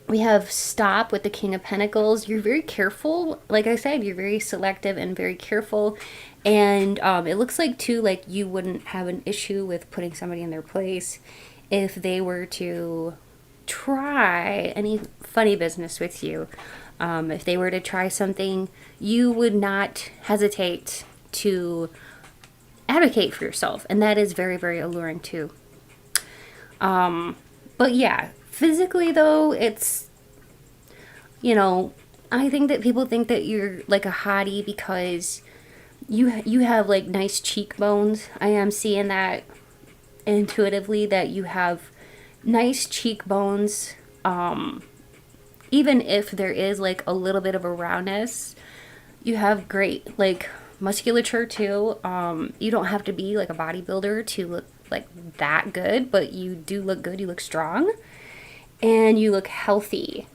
We have Stop with the King of Pentacles. You're very careful. Like I said, you're very selective and very careful. And it looks like, too, like you wouldn't have an issue with putting somebody in their place if they were to try any funny business with you. If they were to try something, you would not hesitate to advocate for yourself. And that is very, very alluring, too. But yeah, physically, though, it's, you know, I think that people think that you're like a hottie because you have like nice cheekbones. I am seeing that intuitively, that you have nice cheekbones. Even if there is like a little bit of a roundness, you have great like musculature too. You don't have to be like a bodybuilder to look like that good, but you do look good. You look strong and you look healthy.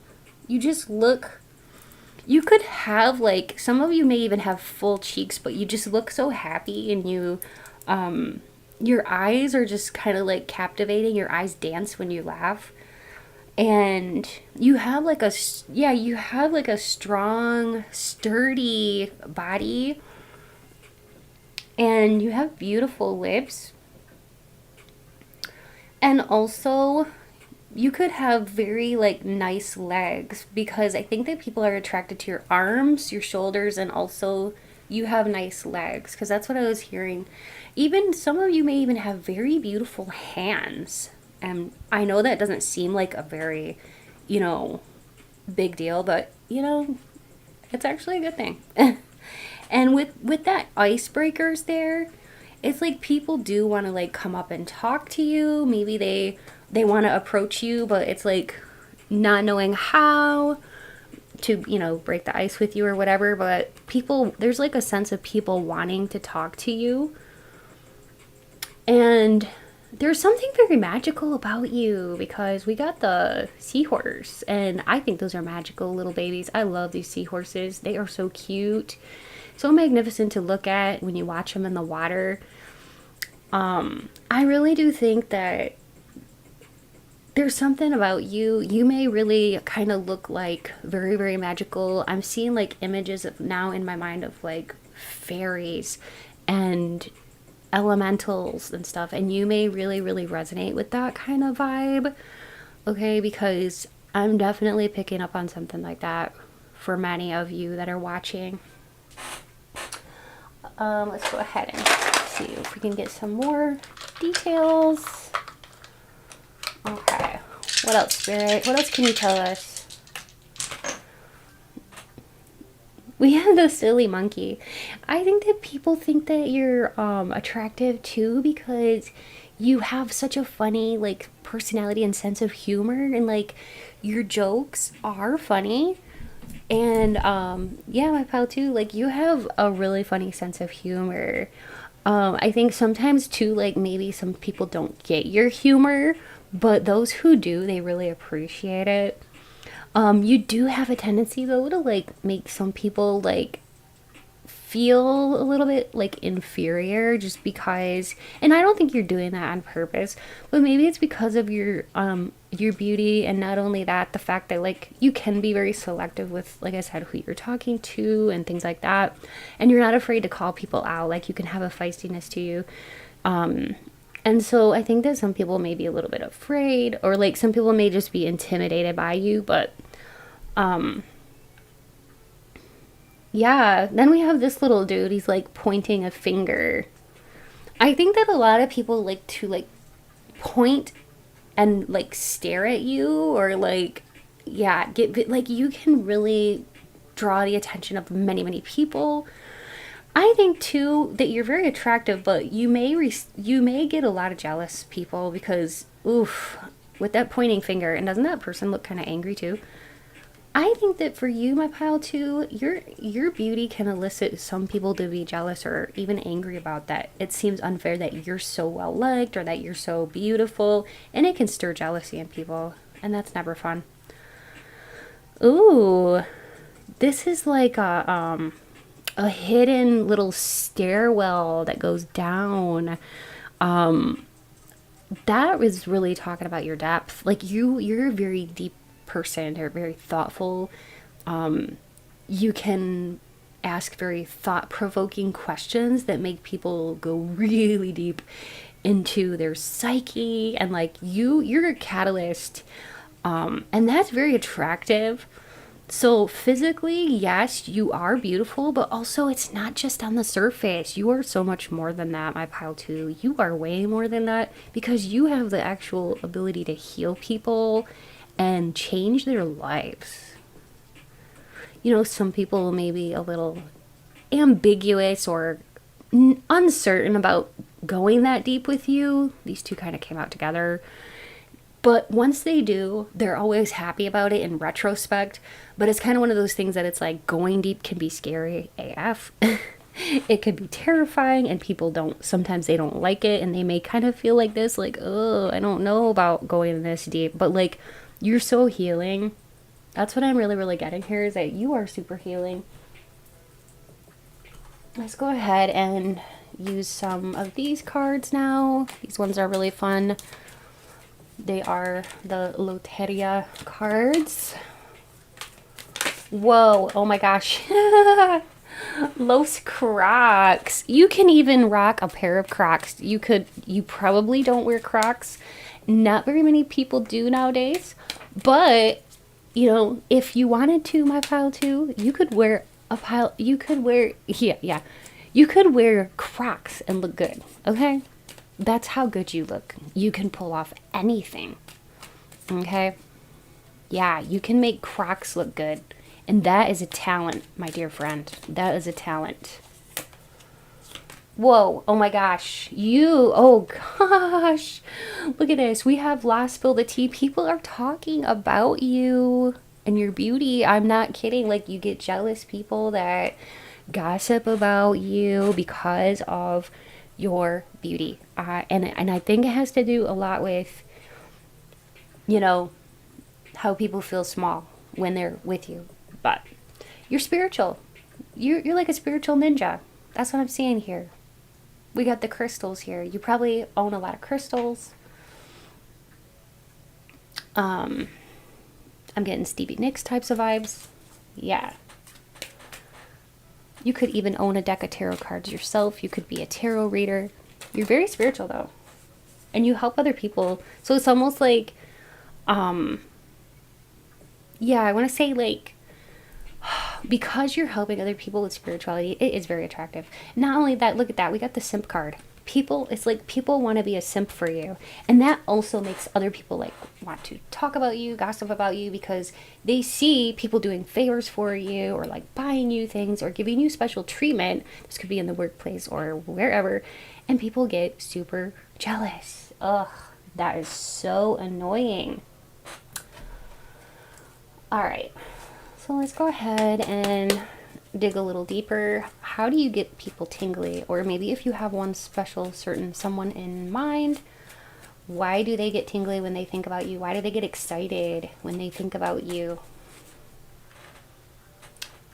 You just look, you could have like, some of you may even have full cheeks, but you just look so happy, and you, your eyes are just kind of like captivating. Your eyes dance when you laugh. And you have like you have like a strong, sturdy body, and you have beautiful lips. And also, you could have very like nice legs, because I think that people are attracted to your arms, your shoulders, and also you have nice legs, because that's what I was hearing. Even some of you may even have very beautiful hands. And I know that doesn't seem like a very, big deal, but, it's actually a good thing. And with that icebreakers there, it's like people do want to like come up and talk to you. Maybe they want to approach you, but it's like not knowing how to, break the ice with you or whatever. But there's like a sense of people wanting to talk to you. And there's something very magical about you, because we got the seahorse, and I think those are magical little babies. I love these seahorses. They are so cute, so magnificent to look at when you watch them in the water. I really do think that there's something about you. You may really kind of look like very, very magical. I'm seeing like images of now in my mind of like fairies and elementals and stuff, and you may really, really resonate with that kind of vibe, okay? Because I'm definitely picking up on something like that for many of you that are watching. Let's go ahead and see if we can get some more details. Okay, what else, Spirit? What else can you tell us? We have the silly monkey. I think that people think that you're attractive too, because you have such a funny like personality and sense of humor, and like your jokes are funny. And yeah, my pal too, like you have a really funny sense of humor. I think sometimes too, like maybe some people don't get your humor, but those who do, they really appreciate it. You do have a tendency though to like make some people like feel a little bit like inferior, just because, and I don't think you're doing that on purpose, but maybe it's because of your beauty. And not only that, the fact that like you can be very selective with, like I said, who you're talking to and things like that, and you're not afraid to call people out. Like you can have a feistiness to you. And so I think that some people may be a little bit afraid, or like some people may just be intimidated by you, but yeah, then we have this little dude. He's like pointing a finger. I think that a lot of people like to like point and like stare at you, or like, yeah, get like, you can really draw the attention of many, many people. I think too that you're very attractive, but you may get a lot of jealous people, because oof, with that pointing finger, and doesn't that person look kind of angry too? I think that for you, my pal too, your beauty can elicit some people to be jealous or even angry about that. It seems unfair that you're so well liked, or that you're so beautiful, and it can stir jealousy in people, and that's never fun. Ooh, this is like a hidden little stairwell that goes down. That is really talking about your depth. Like you're a very deep person, or very thoughtful. You can ask very thought-provoking questions that make people go really deep into their psyche, and like you're a catalyst, and that's very attractive. So physically, yes, you are beautiful, but also it's not just on the surface. You are so much more than that, my pal too. You are way more than that, because you have the actual ability to heal people and change their lives. Some people may be a little ambiguous or uncertain about going that deep with you. These two kind of came out together. But once they do, they're always happy about it in retrospect. But it's kind of one of those things that it's like, going deep can be scary AF. It could be terrifying, and people sometimes they don't like it, and they may kind of feel like this, like, oh, I don't know about going this deep, but like, you're so healing. That's what I'm really, really getting here, is that you are super healing. Let's go ahead and use some of these cards now. These ones are really fun. They are the Loteria cards. Whoa, oh my gosh. Los Crocs. You can even rock a pair of Crocs. You probably don't wear Crocs. Not very many people do nowadays. But, you know, if you wanted to, my pile too, you could wear you could wear Crocs and look good, okay? That's how good you look. You can pull off anything, okay? Yeah, you can make Crocs look good. And that is a talent, my dear friend. That is a talent. Whoa, oh my gosh. Oh gosh. Look at this. We have Last Spill the Tea. People are talking about you and your beauty. I'm not kidding. Like, you get jealous people that gossip about you because of your beauty. And I think it has to do a lot with, you know, how people feel small when they're with you. But you're spiritual. You're like a spiritual ninja. That's what I'm seeing here. We got the crystals here. You probably own a lot of crystals. I'm getting Stevie Nicks types of vibes. Yeah. You could even own a deck of tarot cards yourself. You could be a tarot reader. You're very spiritual though. And you help other people. So it's almost like, yeah, I want to say like, because you're helping other people with spirituality, it is very attractive. Not only that, look at that. We got the simp card. It's like people want to be a simp for you. And that also makes other people like want to talk about you, gossip about you, because they see people doing favors for you or like buying you things or giving you special treatment. This could be in the workplace or wherever. And people get super jealous. Ugh, that is so annoying. All right. So let's go ahead and dig a little deeper. How do you get people tingly? Or maybe if you have one special someone in mind, why do they get tingly when they think about you? Why do they get excited when they think about you?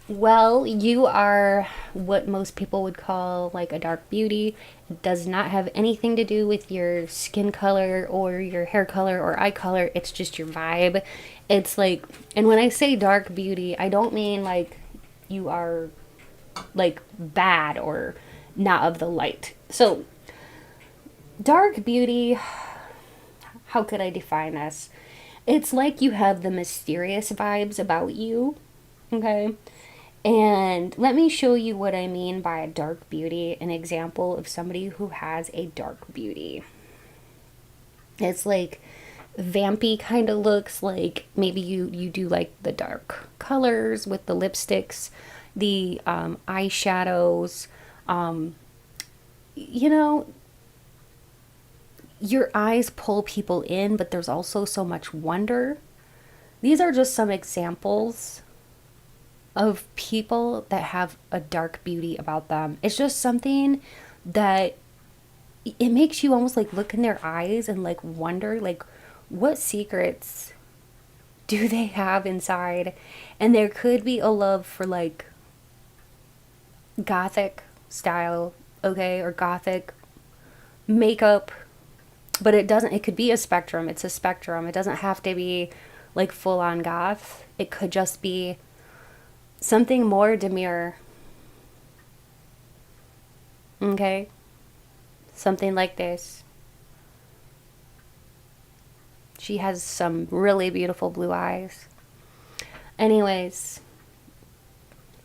Well, you are what most people would call like a dark beauty. It does not have anything to do with your skin color or your hair color or eye color. It's just your vibe. It's like, and when I say dark beauty, I don't mean like you are like bad or not of the light. So dark beauty, how could I define this? It's like you have the mysterious vibes about you, okay? And let me show you what I mean by a dark beauty, an example of somebody who has a dark beauty. It's like vampy kind of looks, like maybe you do like the dark colors with the lipsticks, the eyeshadows, you know, your eyes pull people in, but there's also so much wonder. These are just some examples of people that have a dark beauty about them. It's just something that it makes you almost like look in their eyes and like wonder like what secrets do they have inside. And there could be a love for like gothic style, okay, or gothic makeup, but it could be a spectrum. It's a spectrum. It doesn't have to be like full on goth. It could just be something more demure. Okay? Something like this. She has some really beautiful blue eyes. Anyways,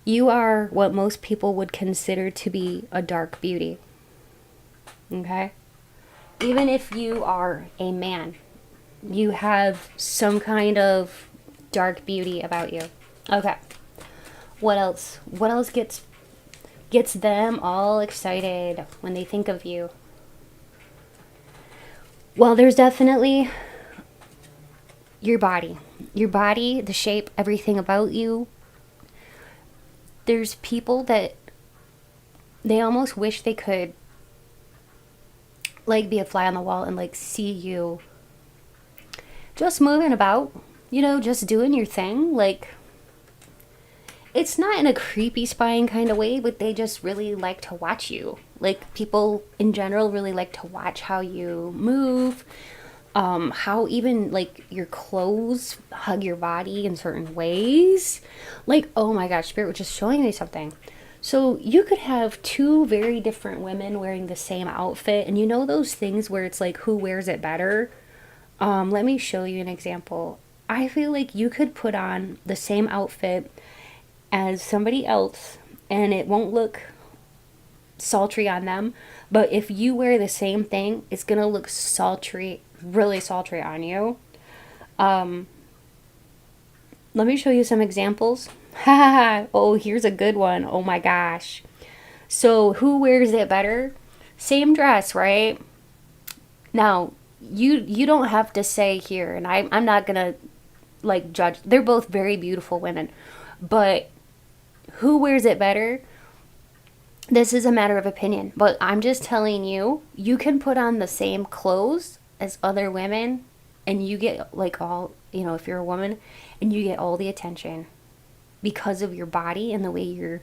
you are what most people would consider to be a dark beauty. Okay? Even if you are a man, you have some kind of dark beauty about you. Okay. What else? What else gets them all excited when they think of you? Well, there's definitely your body. Your body, the shape, everything about you. There's people that they almost wish they could like be a fly on the wall and like see you just moving about, you know, just doing your thing. Like, it's not in a creepy spying kind of way, but they just really like to watch you. Like, people in general really like to watch how you move, how even like your clothes hug your body in certain ways. Like, oh my gosh, Spirit was just showing me something. So you could have two very different women wearing the same outfit, and you know those things where it's like, who wears it better? Let me show you an example. I feel like you could put on the same outfit as somebody else and it won't look sultry on them, but if you wear the same thing, it's gonna look sultry, really sultry on you. Let me show you some examples. Oh, here's a good one. Oh my gosh. So who wears it better? Same dress, right? Now, you don't have to say here, and I'm not gonna like judge. They're both very beautiful women, but who wears it better? This is a matter of opinion, but I'm just telling you, you can put on the same clothes as other women and you get like all, you know, if you're a woman, and you get all the attention because of your body and the way your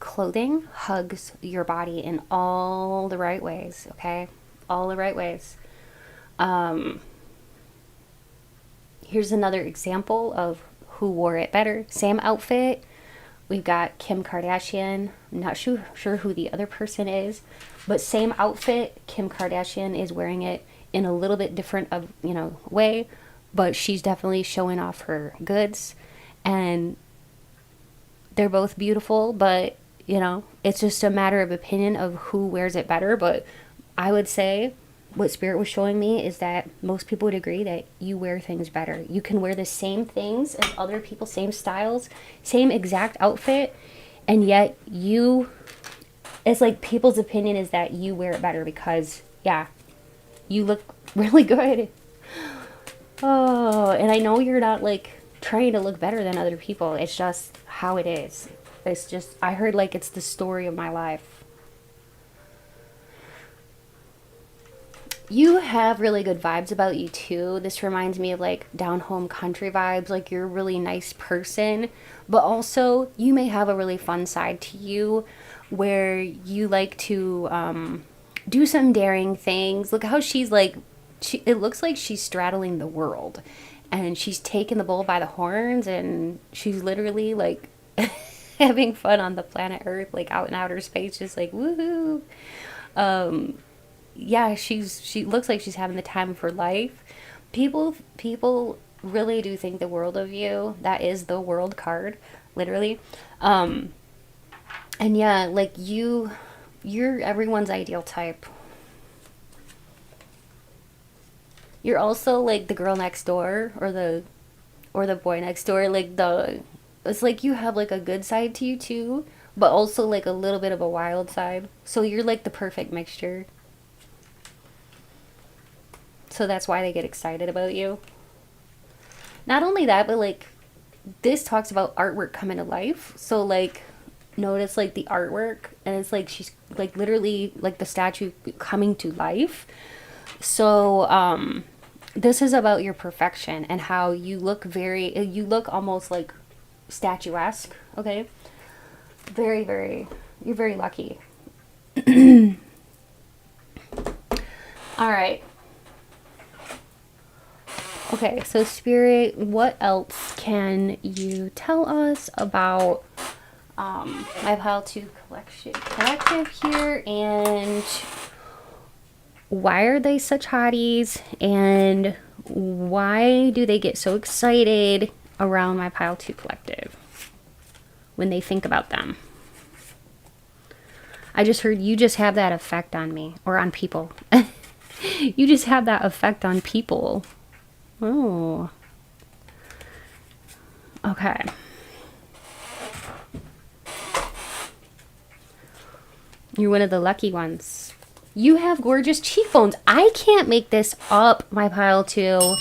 clothing hugs your body in all the right ways, okay? All the right ways. Here's another example of who wore it better. Same outfit. We've got Kim Kardashian. I'm not sure who the other person is, but same outfit. Kim Kardashian is wearing it in a little bit different of, you know, way, but she's definitely showing off her goods, and they're both beautiful, but you know, it's just a matter of opinion of who wears it better. But I would say what Spirit was showing me is that most people would agree that you wear things better. You can wear the same things as other people, same styles, same exact outfit, and yet it's like people's opinion is that you wear it better because, yeah, you look really good. Oh, and I know you're not like trying to look better than other people. It's just how it is. It's just, I heard like it's the story of my life. You have really good vibes about you too. This reminds me of like down home country vibes. Like, you're a really nice person, but also you may have a really fun side to you where you like to do some daring things. Look how she's like, it looks like she's straddling the world and she's taking the bull by the horns, and she's literally like having fun on the planet Earth, like out in outer space, just like woohoo. Yeah, she looks like she's having the time of her life. People really do think the world of you. That is the world card, literally. And yeah, like you're everyone's ideal type. You're also like the girl next door or the boy next door. Like it's like you have like a good side to you too, but also like a little bit of a wild side. So you're like the perfect mixture. So that's why they get excited about you. Not only that, but like this talks about artwork coming to life. So like notice like the artwork, and it's like she's like literally like the statue coming to life. So this is about your perfection and how you look almost like statuesque, okay? Very, very, you're very lucky. All right. Okay, so Spirit, what else can you tell us about my Pile 2 collective here, and why are they such hotties, and why do they get so excited around my Pile 2 collective when they think about them? I just heard you just have that effect on me, or on people. You just have that effect on people. Oh. Okay. You're one of the lucky ones. You have gorgeous cheekbones. I can't make this up, my Pile 2.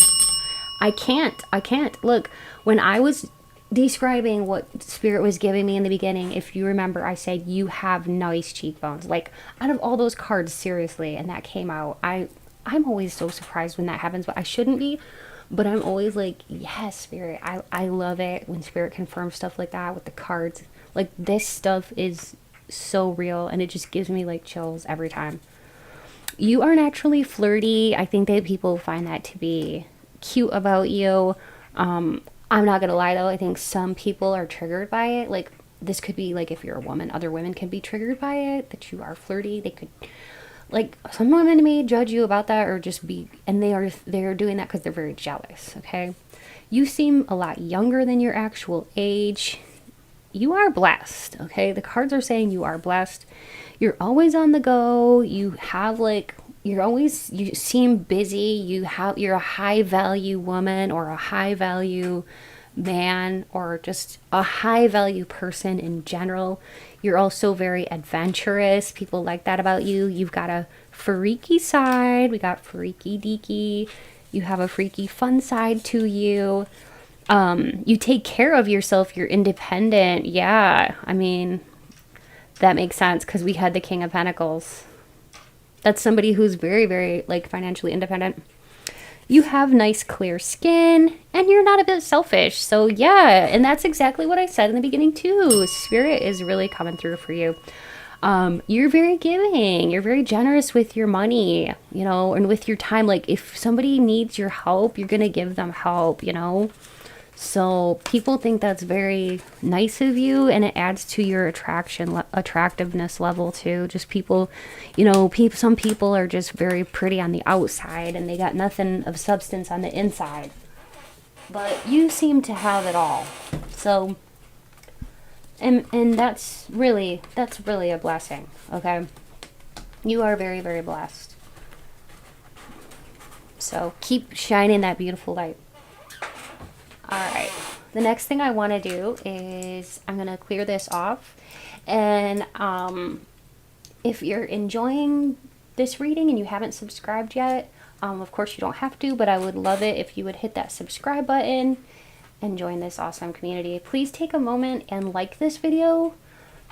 I can't. Look, when I was describing what Spirit was giving me in the beginning, if you remember, I said you have nice cheekbones. Like, out of all those cards, seriously, and that came out. I'm always so surprised when that happens, but I shouldn't be. But I'm always like, yes, Spirit. I love it when Spirit confirms stuff like that with the cards. Like, this stuff is so real, and it just gives me like chills every time. You are naturally flirty. I think that people find that to be cute about you. I'm not gonna lie though, I think some people are triggered by it. Like, this could be like, if you're a woman, other women can be triggered by it, that you are flirty. They could, like, some women may judge you about that, or just be, and they're doing that because they're very jealous. Okay, you seem a lot younger than your actual age. You are blessed. Okay, the cards are saying you are blessed. You're always on the go. You have like, you seem busy. You're a high value woman, or a high value man, or just a high value person in general. You're also very adventurous. People like that about you. You've got a freaky side. We got freaky deaky. You have a freaky fun side to you. You take care of yourself. You're independent. Yeah, I mean, that makes sense because we had the King of Pentacles. That's somebody who's very, very, like, financially independent. You have nice, clear skin, and you're not a bit selfish. So, yeah, and that's exactly what I said in the beginning, too. Spirit is really coming through for you. You're very giving. You're very generous with your money, you know, and with your time. Like, if somebody needs your help, you're going to give them help, you know. So people think that's very nice of you, and it adds to your attractiveness level too. Just people, you know, some people are just very pretty on the outside and they got nothing of substance on the inside. But you seem to have it all. So, and that's really a blessing, okay? You are very, very blessed. So keep shining that beautiful light. Alright, the next thing I want to do is I'm going to clear this off, and if you're enjoying this reading and you haven't subscribed yet, of course you don't have to, but I would love it if you would hit that subscribe button and join this awesome community. Please take a moment and like this video.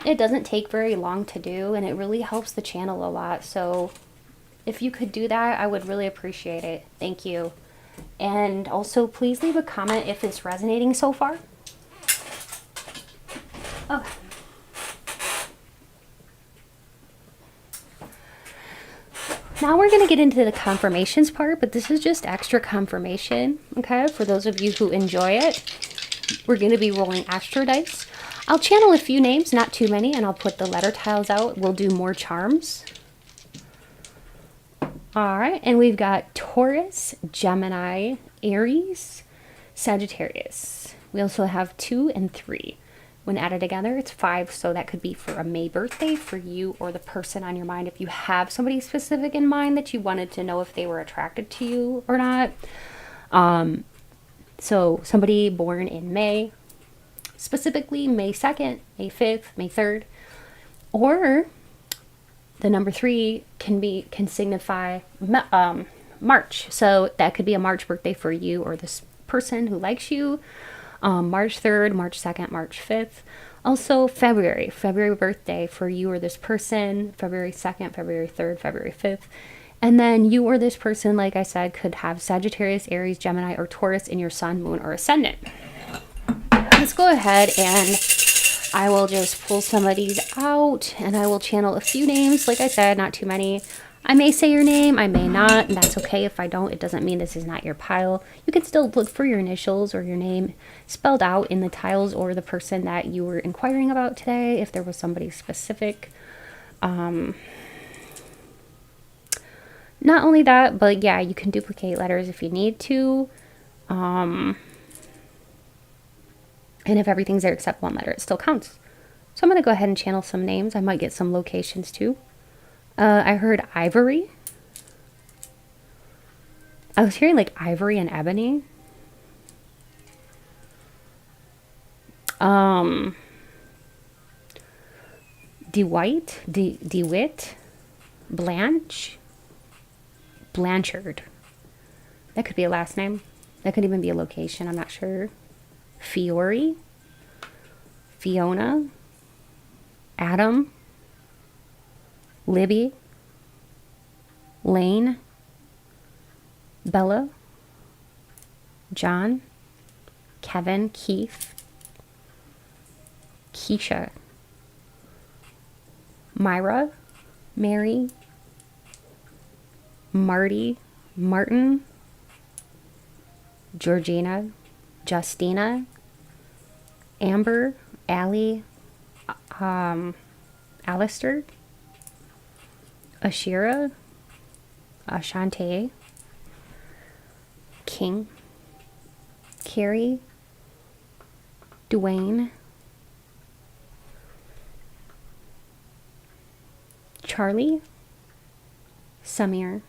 It doesn't take very long to do, and it really helps the channel a lot, so if you could do that, I would really appreciate it. Thank you. And also, please leave a comment if it's resonating so far. Okay. Now we're going to get into the confirmations part, but this is just extra confirmation, okay? For those of you who enjoy it, we're going to be rolling astro dice. I'll channel a few names, not too many, and I'll put the letter tiles out. We'll do more charms. All right, and we've got Taurus, Gemini, Aries, Sagittarius. We also have 2 and 3. When added together, it's 5, so that could be for a May birthday for you or the person on your mind. If you have somebody specific in mind that you wanted to know if they were attracted to you or not. So somebody born in May, specifically May 2nd, May 5th, May 3rd, or the number 3 can signify March. So that could be a March birthday for you or this person who likes you. March 3rd, March 2nd, March 5th. Also February birthday for you or this person. February 2nd, February 3rd, February 5th. And then you or this person, like I said, could have Sagittarius, Aries, Gemini, or Taurus in your sun, moon, or ascendant. Let's go ahead and I will just pull some of these out, and I will channel a few names. Like I said, not too many. I may say your name, I may not, and that's okay. If I don't, it doesn't mean this is not your pile. You can still look for your initials or your name spelled out in the tiles, or the person that you were inquiring about today, if there was somebody specific. Not only that, but yeah, you can duplicate letters if you need to. And if everything's there except one letter, it still counts. So I'm going to go ahead and channel some names. I might get some locations too. I heard ivory. I was hearing like ivory and ebony. DeWitt, Blanchard. That could be a last name. That could even be a location. I'm not sure. Fiore, Fiona, Adam, Libby, Lane, Bella, John, Kevin, Keith, Keisha, Myra, Mary, Marty, Martin, Georgina, Justina, Amber, Allie, Alistair, Ashira, Ashante, King, Carrie, Dwayne, Charlie, Samir,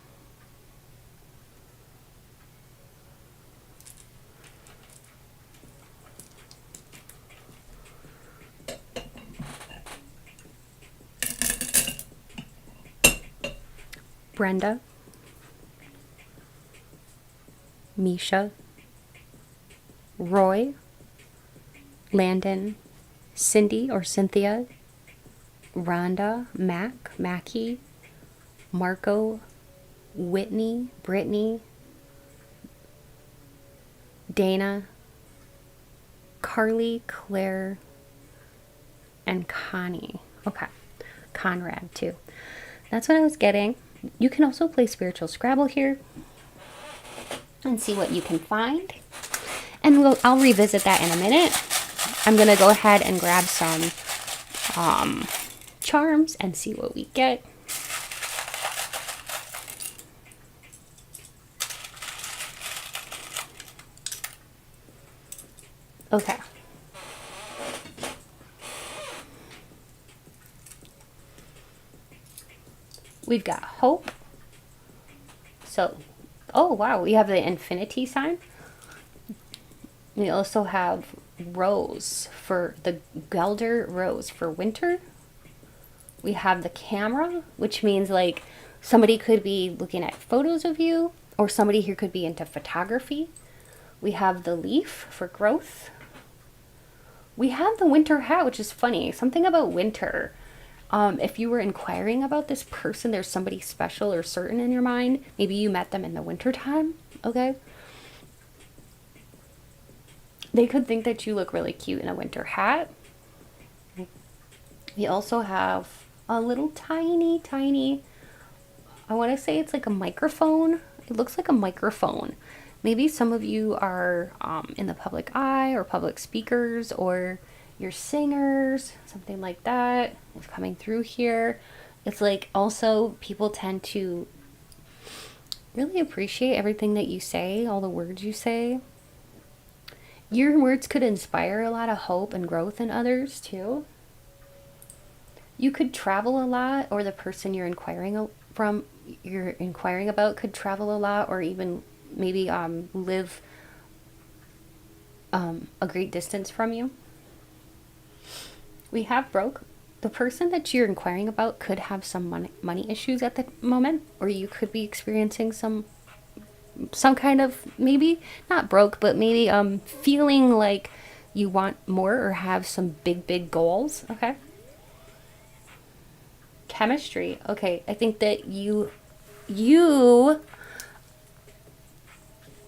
Brenda, Misha, Roy, Landon, Cindy or Cynthia, Rhonda, Mackie, Marco, Whitney, Brittany, Dana, Carly, Claire, and Connie. Okay, Conrad too. That's what I was getting. You can also play Spiritual Scrabble here and see what you can find. And I'll revisit that in a minute. I'm going to go ahead and grab some charms and see what we get. Okay. We've got hope. So, oh wow, we have the infinity sign. We also have rose for the Gelder rose for winter. We have the camera, which means like somebody could be looking at photos of you, or somebody here could be into photography. We have the leaf for growth. We have the winter hat, which is funny. Something about winter. If you were inquiring about this person, there's somebody special or certain in your mind. Maybe you met them in the winter time. Okay. They could think that you look really cute in a winter hat. We also have a little tiny, I want to say it's like a microphone. It looks like a microphone. Maybe some of you are in the public eye or public speakers, or you're singers, something like that. It's coming through here. It's like also people tend to really appreciate everything that you say, all the words you say. Your words could inspire a lot of hope and growth in others too. You could travel a lot, or the person you're inquiring about could travel a lot, or even maybe live a great distance from you. We have broke. The person that you're inquiring about could have some money issues at the moment, or you could be experiencing some kind of, maybe not broke, but maybe feeling like you want more or have some big goals. Okay. Chemistry. Okay, I think that you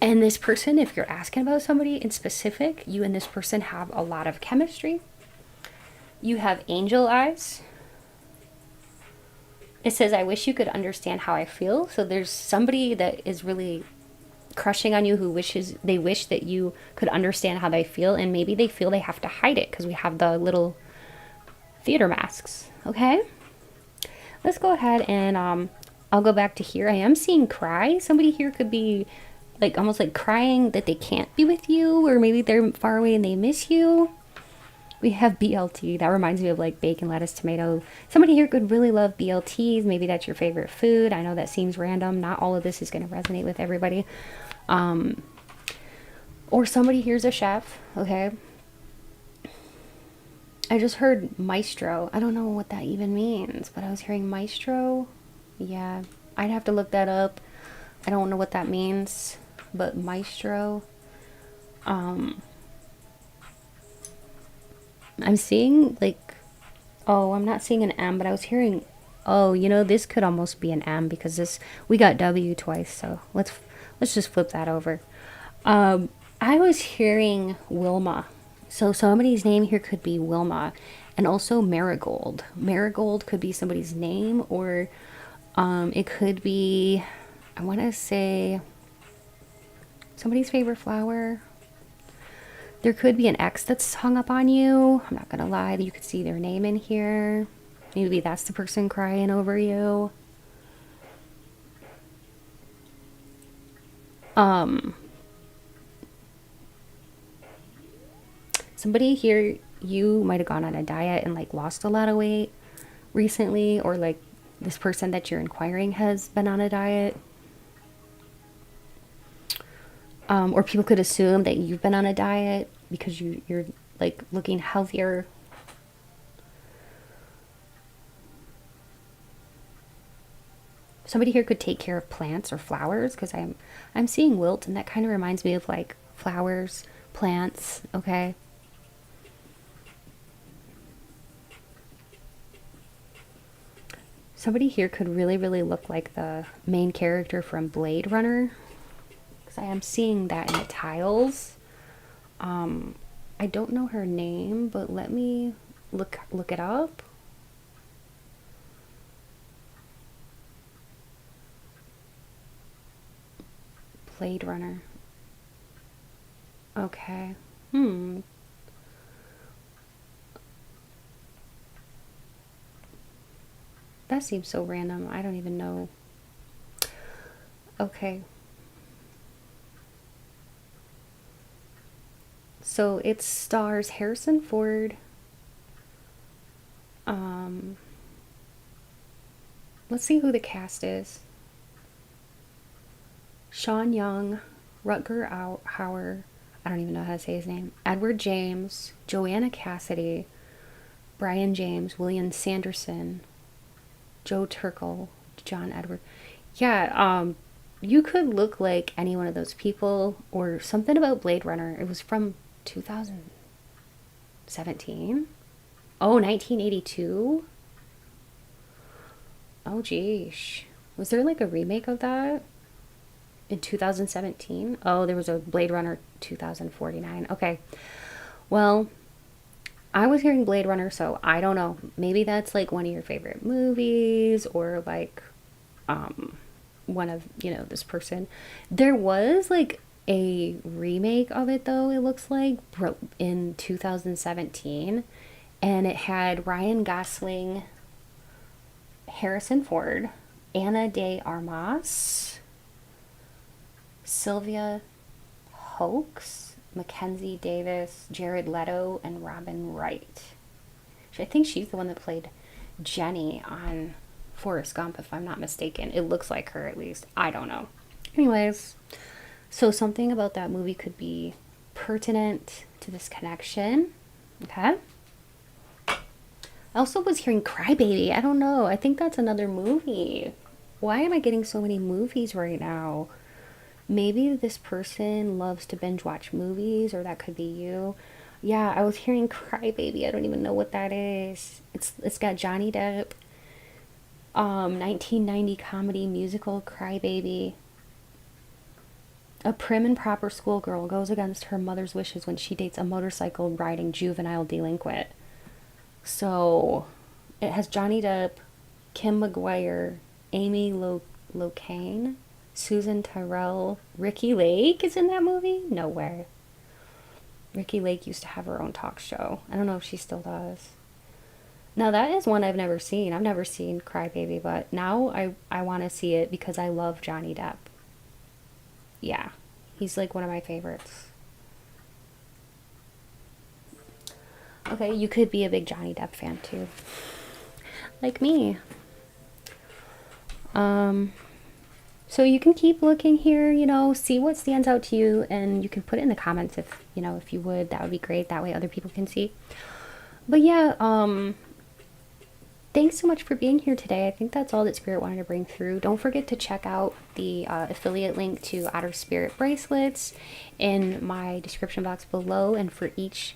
and this person, if you're asking about somebody in specific, you and this person have a lot of chemistry. You have angel eyes. It says, I wish you could understand how I feel. So there's somebody that is really crushing on you who wish that you could understand how they feel, and maybe they feel they have to hide it because we have the little theater masks. Okay, let's go ahead and I'll go back to here. I am seeing cry. Somebody here could be like almost like crying that they can't be with you, or maybe they're far away and they miss you. We have BLT. That reminds me of like bacon, lettuce, tomato. Somebody here could really love BLTs. Maybe that's your favorite food. I know that seems random. Not all of this is going to resonate with everybody. Or somebody here's a chef. Okay. I just heard maestro. I don't know what that even means, but I was hearing maestro. Yeah, I'd have to look that up. I don't know what that means, but maestro. I'm seeing like, oh, I'm not seeing an M, but I was hearing, oh, you know, this could almost be an M because this, we got W twice, so let's just flip that over. I was hearing Wilma. So somebody's name here could be Wilma, and also Marigold. Marigold could be somebody's name, or it could be, I want to say, somebody's favorite flower. There could be an X that's hung up on you. I'm not gonna lie, you could see their name in here. Maybe that's the person crying over you. Somebody here, you might have gone on a diet and like lost a lot of weight recently, or like this person that you're inquiring has been on a diet. Or people could assume that you've been on a diet because you're like looking healthier. Somebody here could take care of plants or flowers, because I'm seeing wilt, and that kind of reminds me of like flowers, plants, okay? Somebody here could really, really look like the main character from Blade Runner, because I am seeing that in the tiles. I don't know her name, but let me look it up. Blade Runner. Okay. That seems so random. I don't even know. Okay. So it stars Harrison Ford. Let's see who the cast is. Sean Young, Rutger Hauer, I don't even know how to say his name, Edward James, Joanna Cassidy, Brian James, William Sanderson, Joe Turkel, John Edward. Yeah, you could look like any one of those people, or something about Blade Runner. It was from 2017. Oh, 1982. Oh, geez. Was there like a remake of that in 2017? Oh, there was a Blade Runner 2049. Okay. Well, I was hearing Blade Runner, so I don't know. Maybe that's like one of your favorite movies, or like one of, you know, this person. There was like a remake of it though, it looks like, in 2017, and it had Ryan Gosling, Harrison Ford, Ana de Armas, Sylvia Hoeks, Mackenzie Davis, Jared Leto, and Robin Wright. I think she's the one that played Jenny on Forrest Gump, if I'm not mistaken. It looks like her, at least. I don't know. Anyways, so something about that movie could be pertinent to this connection. Okay. I also was hearing Crybaby. I don't know. I think that's another movie. Why am I getting so many movies right now? Maybe this person loves to binge watch movies, or that could be you. Yeah, I was hearing Crybaby. I don't even know what that is. It's got Johnny Depp. 1990 comedy musical Crybaby. A prim and proper schoolgirl goes against her mother's wishes when she dates a motorcycle riding juvenile delinquent. So it has Johnny Depp, Kim McGuire, Amy Locane, Susan Tyrrell, Ricky Lake is in that movie? No way. Ricky Lake used to have her own talk show. I don't know if she still does. Now that is one I've never seen. I've never seen Crybaby, but now I want to see it because I love Johnny Depp. Yeah, he's like one of my favorites. Okay, you could be a big Johnny Depp fan too. Like me. So you can keep looking here, you know, see what stands out to you, and you can put it in the comments if, you know, if you would. That would be great. That way other people can see. But yeah, thanks so much for being here today. I think that's all that Spirit wanted to bring through. Don't forget to check out the affiliate link to Otter Spirit bracelets in my description box below, and for each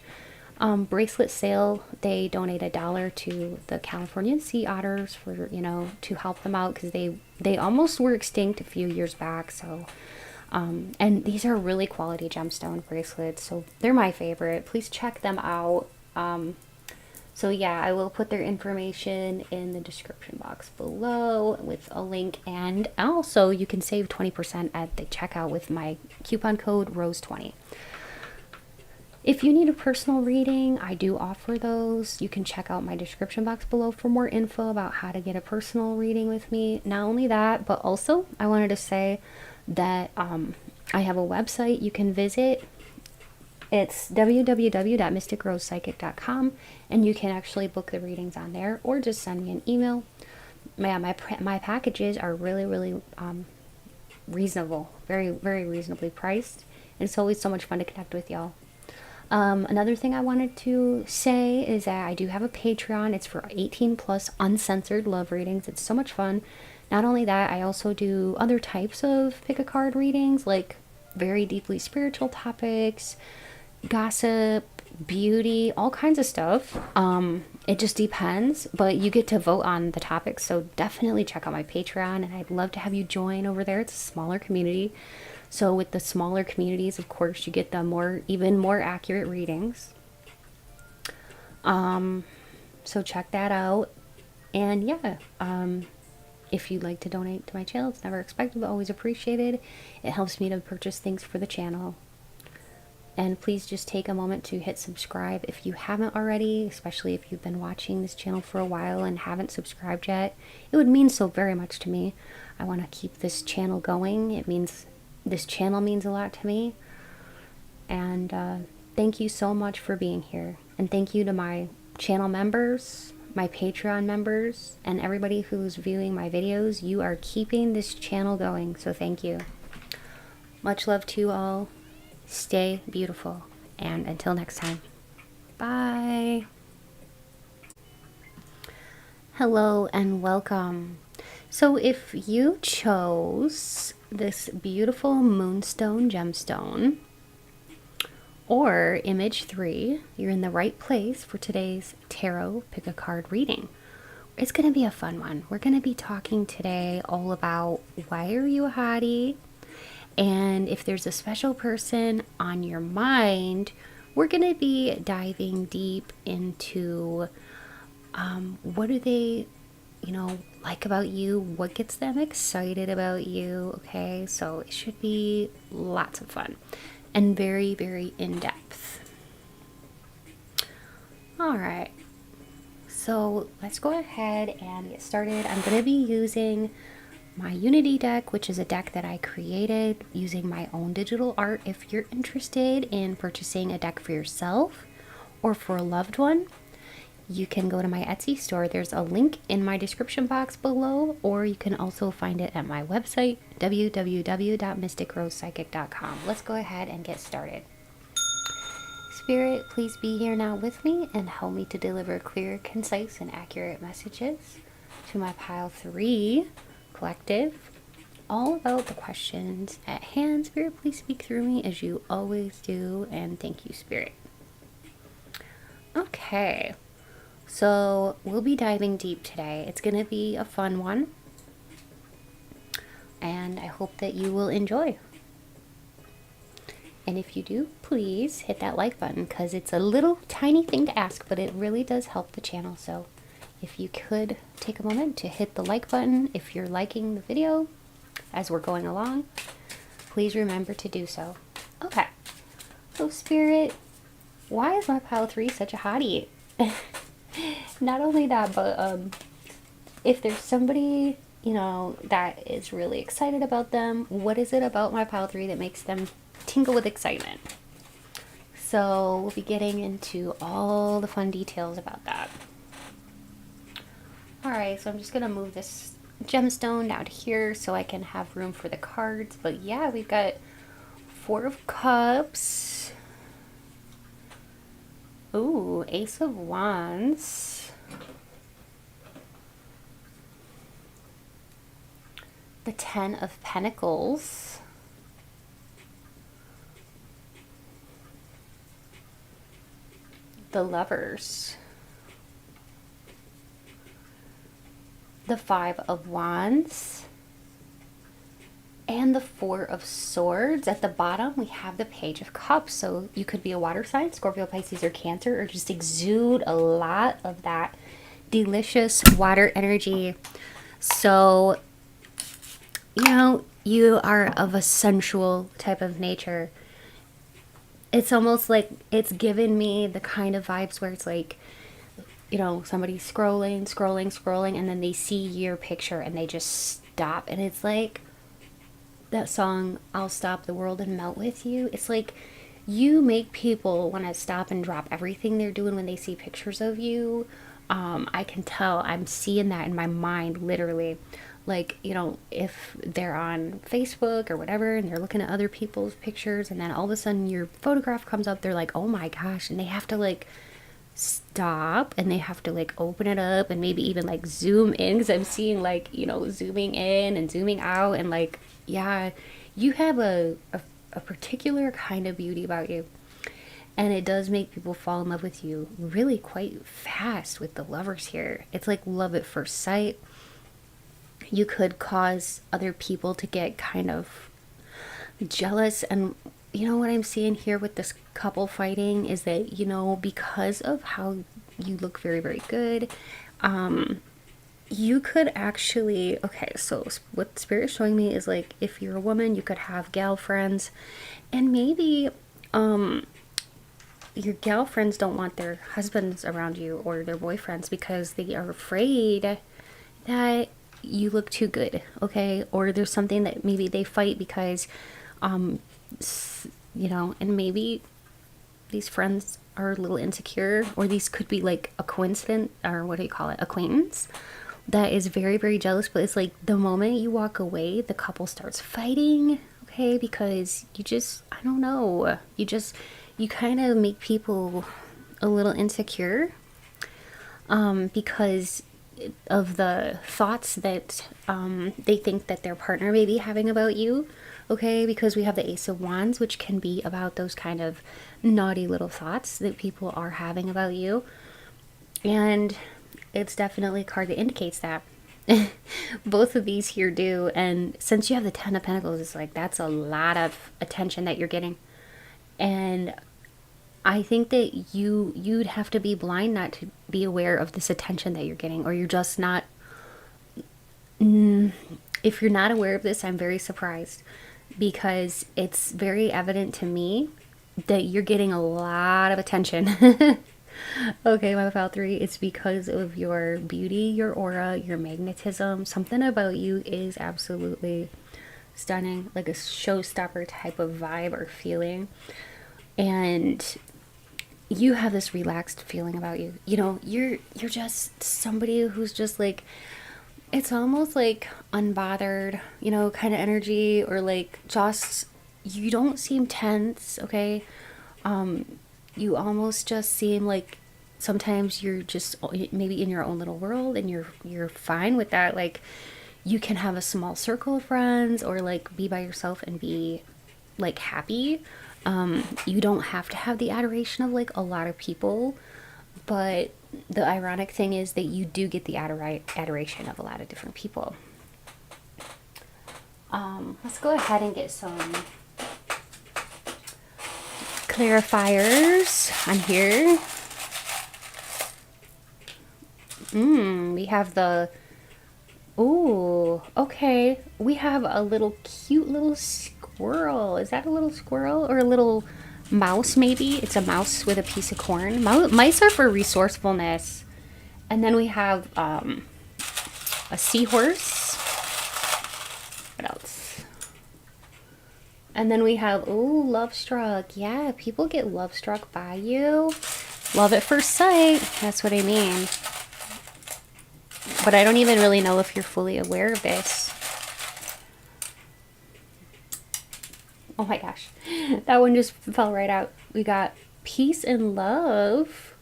bracelet sale. They donate $1 to the Californian sea otters for, you know, to help them out, because they almost were extinct a few years back. So and these are really quality gemstone bracelets, so they're my favorite. Please check them out. So yeah, I will put their information in the description box below with a link, and also you can save 20% at the checkout with my coupon code ROSE20. If you need a personal reading, I do offer those. You can check out my description box below for more info about how to get a personal reading with me. Not only that, but also I wanted to say that I have a website you can visit. It's www.mysticrosepsychic.com, and you can actually book the readings on there, or just send me an email. My packages are really reasonable, very reasonably priced, and it's always so much fun to connect with y'all. Another thing I wanted to say is that I do have a Patreon. It's for 18 plus uncensored love readings. It's so much fun. Not only that, I also do other types of pick a card readings, like very deeply spiritual topics, gossip, beauty, all kinds of stuff. It just depends, but you get to vote on the topics. So definitely check out my Patreon, and I'd love to have you join over there. It's a smaller community. So with the smaller communities, of course, you get the even more accurate readings. So check that out. And yeah, if you'd like to donate to my channel, it's never expected but always appreciated. It helps me to purchase things for the channel. And please just take a moment to hit subscribe if you haven't already, especially if you've been watching this channel for a while and haven't subscribed yet. It would mean so very much to me. I want to keep this channel going. This channel means a lot to me. And thank you so much for being here. And thank you to my channel members, my Patreon members, and everybody who's viewing my videos. You are keeping this channel going, so thank you. Much love to you all. Stay beautiful. And until next time, bye. Hello and welcome. So if you chose this beautiful moonstone gemstone or image 3, you're in the right place for today's tarot pick a card reading. It's going to be a fun one. We're going to be talking today all about why are you a hottie, and if there's a special person on your mind, we're going to be diving deep into what do they like about you, what gets them excited about you. Okay, so it should be lots of fun and very in-depth. All right, so let's go ahead and get started. I'm going to be using my Unity deck, which is a deck that I created using my own digital art. If you're interested in purchasing a deck for yourself or for a loved one, you can go to my Etsy store. There's a link in my description box below, or you can also find it at my website, www.mysticrosepsychic.com. Let's go ahead and get started. Spirit, please be here now with me and help me to deliver clear, concise, and accurate messages to my pile 3 collective, all about the questions at hand. Spirit, please speak through me as you always do, and thank you, Spirit. Okay. So we'll be diving deep today. It's going to be a fun one, and I hope that you will enjoy. And if you do, please hit that like button, because it's a little tiny thing to ask, but it really does help the channel. So if you could take a moment to hit the like button if you're liking the video as we're going along, please remember to do so. Okay, so Spirit, why is my pile 3 such a hottie? Not only that, but if there's somebody, that is really excited about them, what is it about my pile 3 that makes them tingle with excitement? So we'll be getting into all the fun details about that. Alright, so I'm just going to move this gemstone down here so I can have room for the cards. But yeah, we've got 4 of Cups. Ooh, Ace of Wands. The 10 of Pentacles. the Lovers, the Five of Wands, and the Four of Swords. At the bottom, we have the Page of Cups. So you could be a water sign, Scorpio, Pisces, or Cancer, or just exude a lot of that delicious water energy. So, you know, you are of a sensual type of nature. It's almost like it's given me the kind of vibes where it's like, you know, somebody's scrolling, and then they see your picture and they just stop. And it's like that song, I'll Stop the World and Melt With You. It's like you make people want to stop and drop everything they're doing when they see pictures of you. I can tell, I'm seeing that in my mind, literally. Like, you know, if they're on Facebook or whatever and they're looking at other people's pictures and then all of a sudden your photograph comes up, they're like, oh my gosh, and they have to like stop and they have to like open it up and maybe even like zoom in, because I'm seeing like, you know, zooming in and zooming out, and like, yeah, you have a particular kind of beauty about you, and it does make people fall in love with you really quite fast with the Lovers here. It's like love at first sight. You could cause other people to get kind of jealous, and you know what I'm seeing here with this couple fighting is that, you know, because of how you look very, very good, you could actually, okay, so what Spirit is showing me is like, if you're a woman, you could have gal friends, and maybe your gal friends don't want their husbands around you or their boyfriends because they are afraid that you look too good, okay? Or there's something that maybe they fight because you know, and maybe these friends are a little insecure, or these could be like a coincidence, or what do you call it, acquaintance that is very, very jealous. But it's like the moment you walk away, the couple starts fighting, okay? Because you just, I don't know, you kind of make people a little insecure because of the thoughts that they think that their partner may be having about you, okay? Because we have the Ace of Wands, which can be about those kind of naughty little thoughts that people are having about you, and it's definitely a card that indicates that. Both of these here do, and since you have the Ten of Pentacles, it's like that's a lot of attention that you're getting, and I think that you'd have to be blind not to be aware of this attention that you're getting, or you're just not. If you're not aware of this, I'm very surprised, because it's very evident to me that you're getting a lot of attention. Okay, my file 3, it's because of your beauty, your aura, your magnetism. Something about you is absolutely stunning, like a showstopper type of vibe or feeling. And you have this relaxed feeling about you. You know, you're just somebody who's just like, it's almost like unbothered, you know, kind of energy, or like just, you don't seem tense, okay? You almost just seem like sometimes you're just maybe in your own little world, and you're fine with that. Like, you can have a small circle of friends, or like be by yourself and be like happy. You don't have to have the adoration of like a lot of people, but the ironic thing is that you do get the adoration of a lot of different people. Let's go ahead and get some clarifiers on here. We have the, ooh, okay, we have a little cute little squirrel. Is that a little squirrel or a little mouse? Maybe it's a mouse with a piece of corn. Mice are for resourcefulness. And then we have a seahorse. What else? And then we have, ooh, love struck. Yeah, people get love struck by you. Love at first sight. That's what I mean. But I don't even really know if you're fully aware of this. Oh my gosh. That one just fell right out. We got peace and love.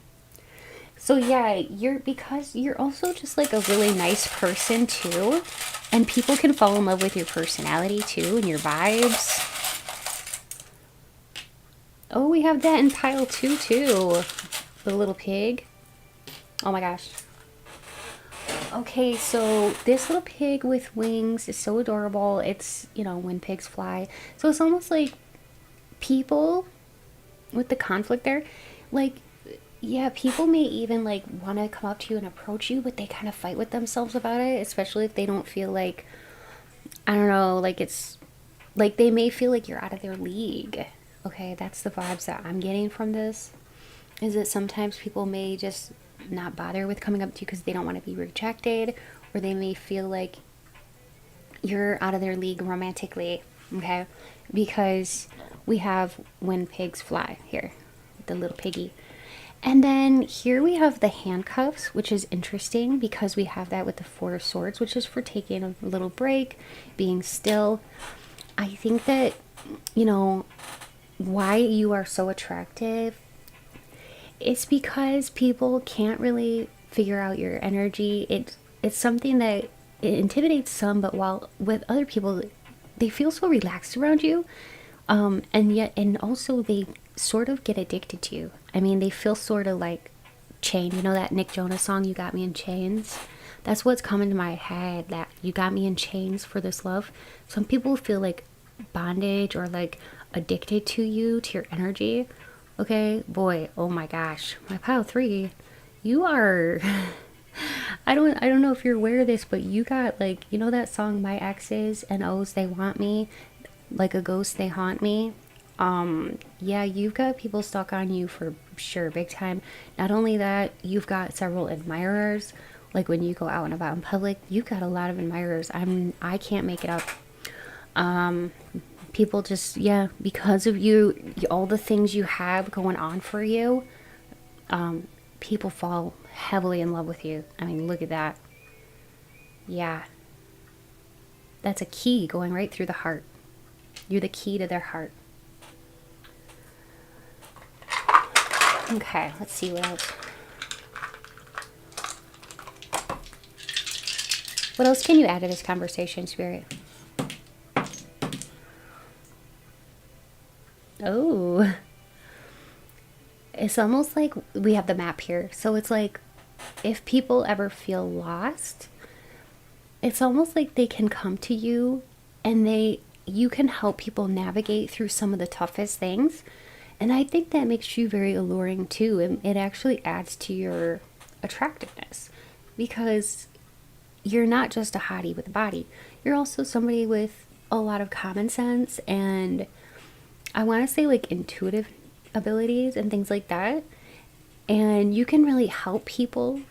So yeah, because you're also just like a really nice person too. And people can fall in love with your personality too and your vibes. Oh, we have that in pile 2 too. The little pig. Oh my gosh. Okay, so this little pig with wings is so adorable. It's, you know, when pigs fly. So it's almost like people with the conflict there. Like, yeah, people may even like want to come up to you and approach you, but they kind of fight with themselves about it, especially if they don't feel like, I don't know, like it's like they may feel like you're out of their league. Okay, that's the vibes that I'm getting from this. Is that sometimes people may just not bother with coming up to you because they don't want to be rejected, or they may feel like you're out of their league romantically, okay? Because we have when pigs fly here, the little piggy. And then here we have the handcuffs, which is interesting because we have that with the Four of Swords, which is for taking a little break, being still. I think that, you know, why you are so attractive, it's because people can't really figure out your energy. It's something that it intimidates some, but while with other people, they feel so relaxed around you, and yet, and also they sort of get addicted to you. I mean, they feel sort of like chained. You know that Nick Jonas song, "You Got Me in Chains"? That's what's coming to my head. That you got me in chains for this love. Some people feel like bondage or like addicted to you, to your energy. Okay, boy, oh my gosh, my pile 3, you are. I don't know if you're aware of this, but you got like, you know that song "My Exes and O's They Want Me," like a ghost they haunt me. Yeah, you've got people stuck on you for sure, big time. Not only that, you've got several admirers. Like when you go out and about in public, you've got a lot of admirers. I can't make it up. People just, yeah, because of you, all the things you have going on for you, people fall heavily in love with you. I mean, look at that. Yeah, that's a key going right through the heart. You're the key to their heart. Okay, let's see what else. What else can you add to this conversation, Spirit? Oh, it's almost like we have the map here. So it's like if people ever feel lost, it's almost like they can come to you and you can help people navigate through some of the toughest things. And I think that makes you very alluring too. And it actually adds to your attractiveness because you're not just a hottie with a body. You're also somebody with a lot of common sense and I want to say like intuitive abilities and things like that. And you can really help people.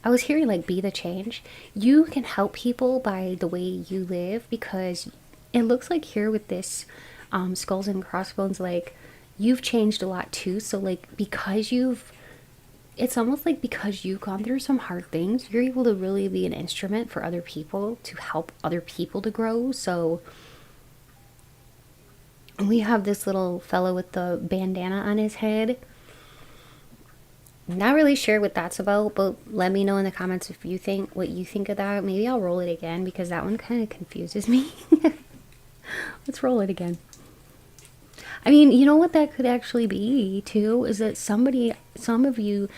I was hearing like be the change. You can help people by the way you live because it looks like here with this skulls and crossbones, like you've changed a lot too. So like it's almost like because you've gone through some hard things, you're able to really be an instrument for other people to help other people to grow. So we have this little fellow with the bandana on his head. Not really sure what that's about, but let me know in the comments if you think what you think of that. Maybe I'll roll it again because that one kind of confuses me. Let's roll it again. I mean, you know what that could actually be too is that some of you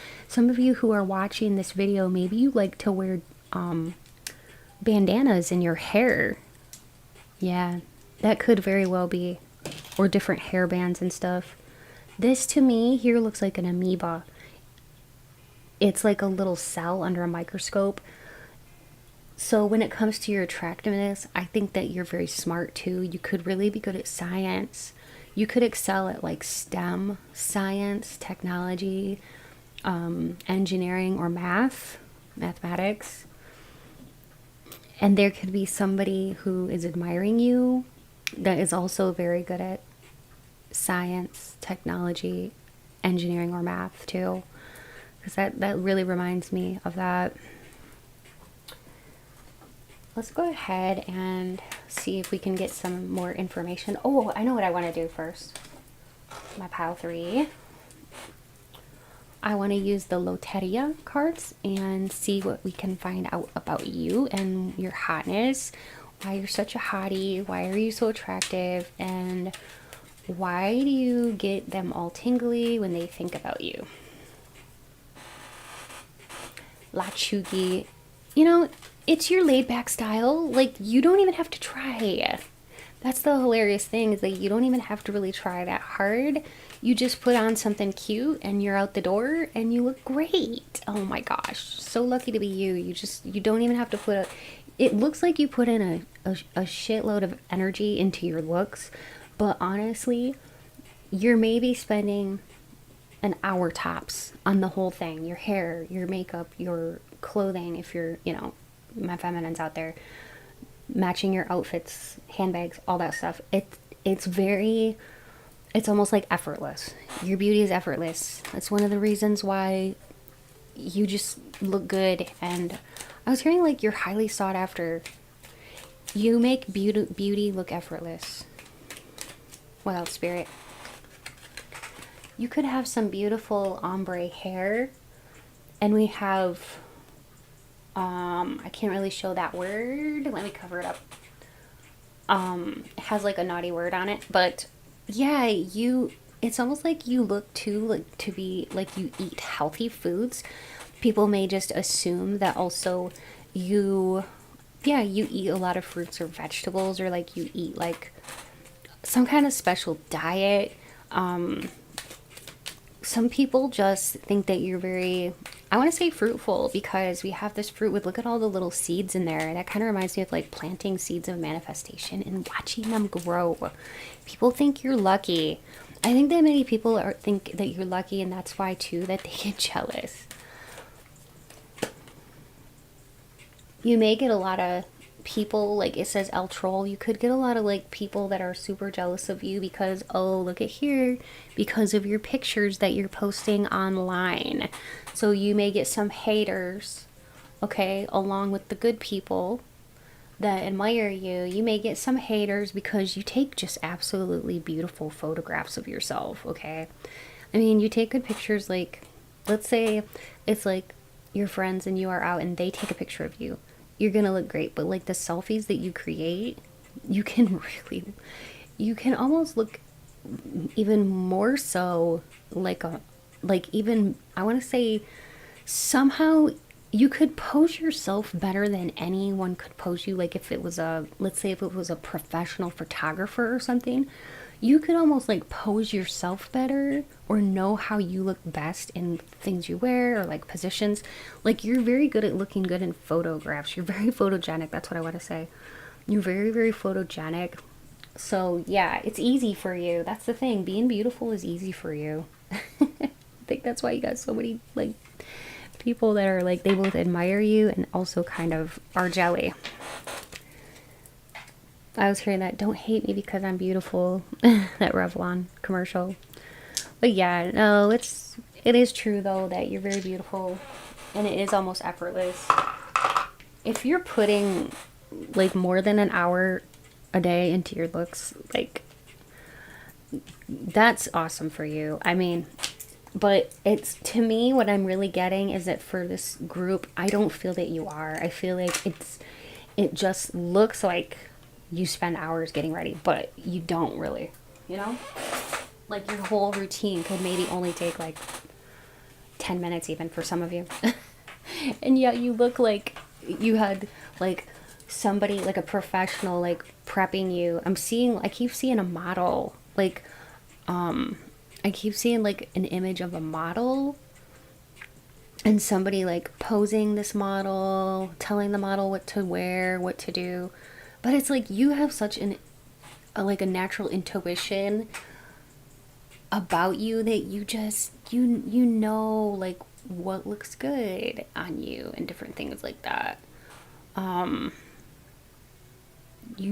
who are watching this video, maybe you like to wear bandanas in your hair. Yeah, that could very well be. Or different hair bands and stuff. This to me here looks like an amoeba. It's like a little cell under a microscope. So when it comes to your attractiveness, I think that you're very smart too. You could really be good at science. You could excel at like STEM, science, technology, engineering, or mathematics. And there could be somebody who is admiring you that is also very good at science, technology, engineering, or math too. Because that really reminds me of that. Let's go ahead and see if we can get some more information. Oh, I know what I want to do first. My pile 3. I want to use the Loteria cards and see what we can find out about you and your hotness. Why you're such a hottie, why are you so attractive, and why do you get them all tingly when they think about you? lachugi. You know, it's your laid back style. Like, you don't even have to try. That's the hilarious thing, is that you don't even have to really try that hard. You just put on something cute and you're out the door and you look great. Oh my gosh. So lucky to be you. You don't even have to put it looks like you put in a shitload of energy into your looks, but honestly, you're maybe spending an hour tops on the whole thing. Your hair, your makeup, your clothing, if you're, my feminines out there, matching your outfits, handbags, all that stuff. It's almost like effortless. Your beauty is effortless. That's one of the reasons why you just look good. And I was hearing like you're highly sought after. You make beauty look effortless. Well, Spirit, you could have some beautiful ombre hair, and we have I can't really show that word. Let me cover it up. It has like a naughty word on it, but yeah, it's almost like you look too like to be like you eat healthy foods. People may just assume that also you eat a lot of fruits or vegetables, or like you eat like some kind of special diet. Some people just think that you're very, I want to say fruitful, because we have this fruit with, look at all the little seeds in there. That kind of reminds me of like planting seeds of manifestation and watching them grow. People think you're lucky. I think that many people think that you're lucky, and that's why too that they get jealous. You may get a lot of people, like it says El Troll, you could get a lot of like people that are super jealous of you because, oh, look at here, because of your pictures that you're posting online. So you may get some haters, okay, along with the good people that admire you. You may get some haters because you take just absolutely beautiful photographs of yourself, okay? I mean, you take good pictures. Like, let's say it's like your friends and you are out and they take a picture of you. You're gonna look great, but like the selfies that you create, you can almost look even more so like even, I want to say, somehow you could pose yourself better than anyone could pose you. Like if it was let's say if it was a professional photographer or something, you could almost like pose yourself better, or know how you look best in things you wear, or like positions. Like you're very good at looking good in photographs. You're very photogenic. That's what I want to say. You're very, very photogenic. So yeah, it's easy for you. That's the thing. Being beautiful is easy for you. I think that's why you got so many like people that are like, they both admire you and also kind of are jelly. I was hearing that, don't hate me because I'm beautiful, that Revlon commercial. But yeah, no, it is true though that you're very beautiful, and it is almost effortless. If you're putting like more than an hour a day into your looks, like that's awesome for you. I mean, but it's, to me, what I'm really getting is that for this group, I don't feel that you are. I feel like it just looks like you spend hours getting ready, but you don't really, like your whole routine could maybe only take like 10 minutes even for some of you. And yet you look like you had like somebody, like a professional, like prepping you. I keep seeing a model, like I keep seeing like an image of a model and somebody like posing this model, telling the model what to wear, what to do. But it's like you have such a natural intuition about you that you just, you know like what looks good on you and different things like that. You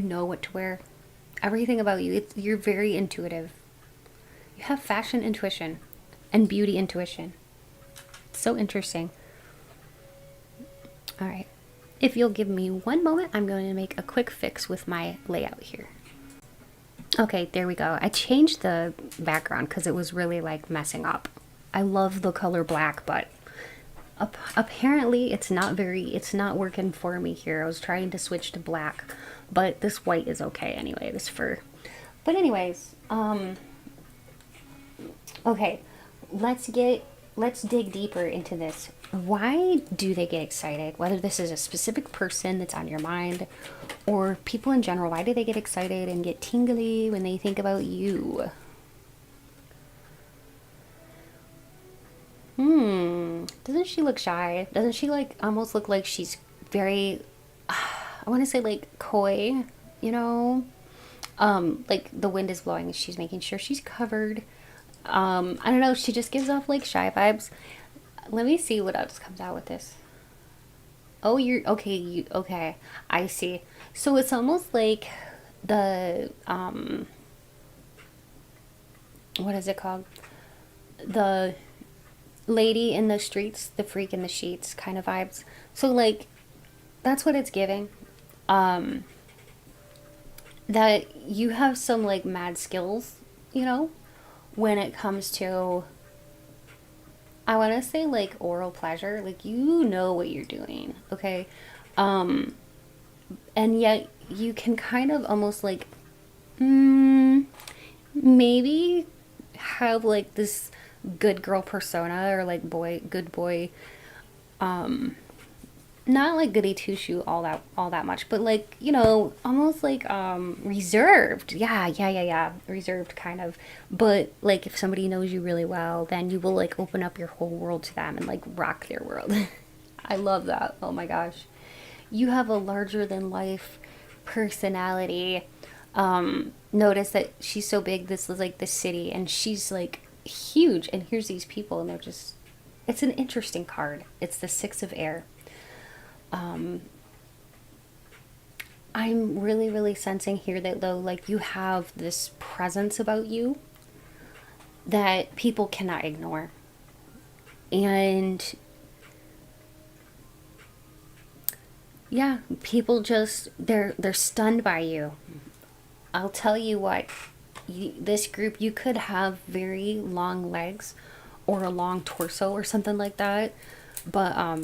know what to wear. Everything about you, you're very intuitive. You have fashion intuition and beauty intuition. So interesting. All right. If you'll give me one moment, I'm going to make a quick fix with my layout here. Okay, there we go. I changed the background because it was really like messing up. I love the color black, but apparently it's not working for me here. I was trying to switch to black, but this white is okay anyway, this fur. But anyways, okay, let's let's dig deeper into this. Why do they get excited? Whether this is a specific person that's on your mind or people in general, why do they get excited and get tingly when they think about you? Doesn't she look shy? Doesn't she like almost look like she's very, I want to say like coy, you know? Like the wind is blowing, she's making sure she's covered. I don't know, she just gives off like shy vibes. Let me see what else comes out with this. Oh, you're okay, okay. I see. So it's almost like the what is it called? The lady in the streets, the freak in the sheets kind of vibes. So like that's what it's giving. That you have some like mad skills, you know, when it comes to, I want to say like oral pleasure, like you know what you're doing, okay? And yet you can kind of almost like maybe have like this good girl persona or like good boy, not like goody two shoe all that much, but like, you know, almost like reserved. Yeah, reserved kind of. But like if somebody knows you really well, then you will like open up your whole world to them and like rock their world. I love that. Oh my gosh. You have a larger than life personality. Notice that she's so big, this is like the city, and she's like huge, and here's these people and they're just, it's an interesting card. It's the Six of Air. I'm really sensing here that though, like you have this presence about you that people cannot ignore. And yeah, people just, they're stunned by you. I'll tell you what, this group, you could have very long legs or a long torso or something like that. But,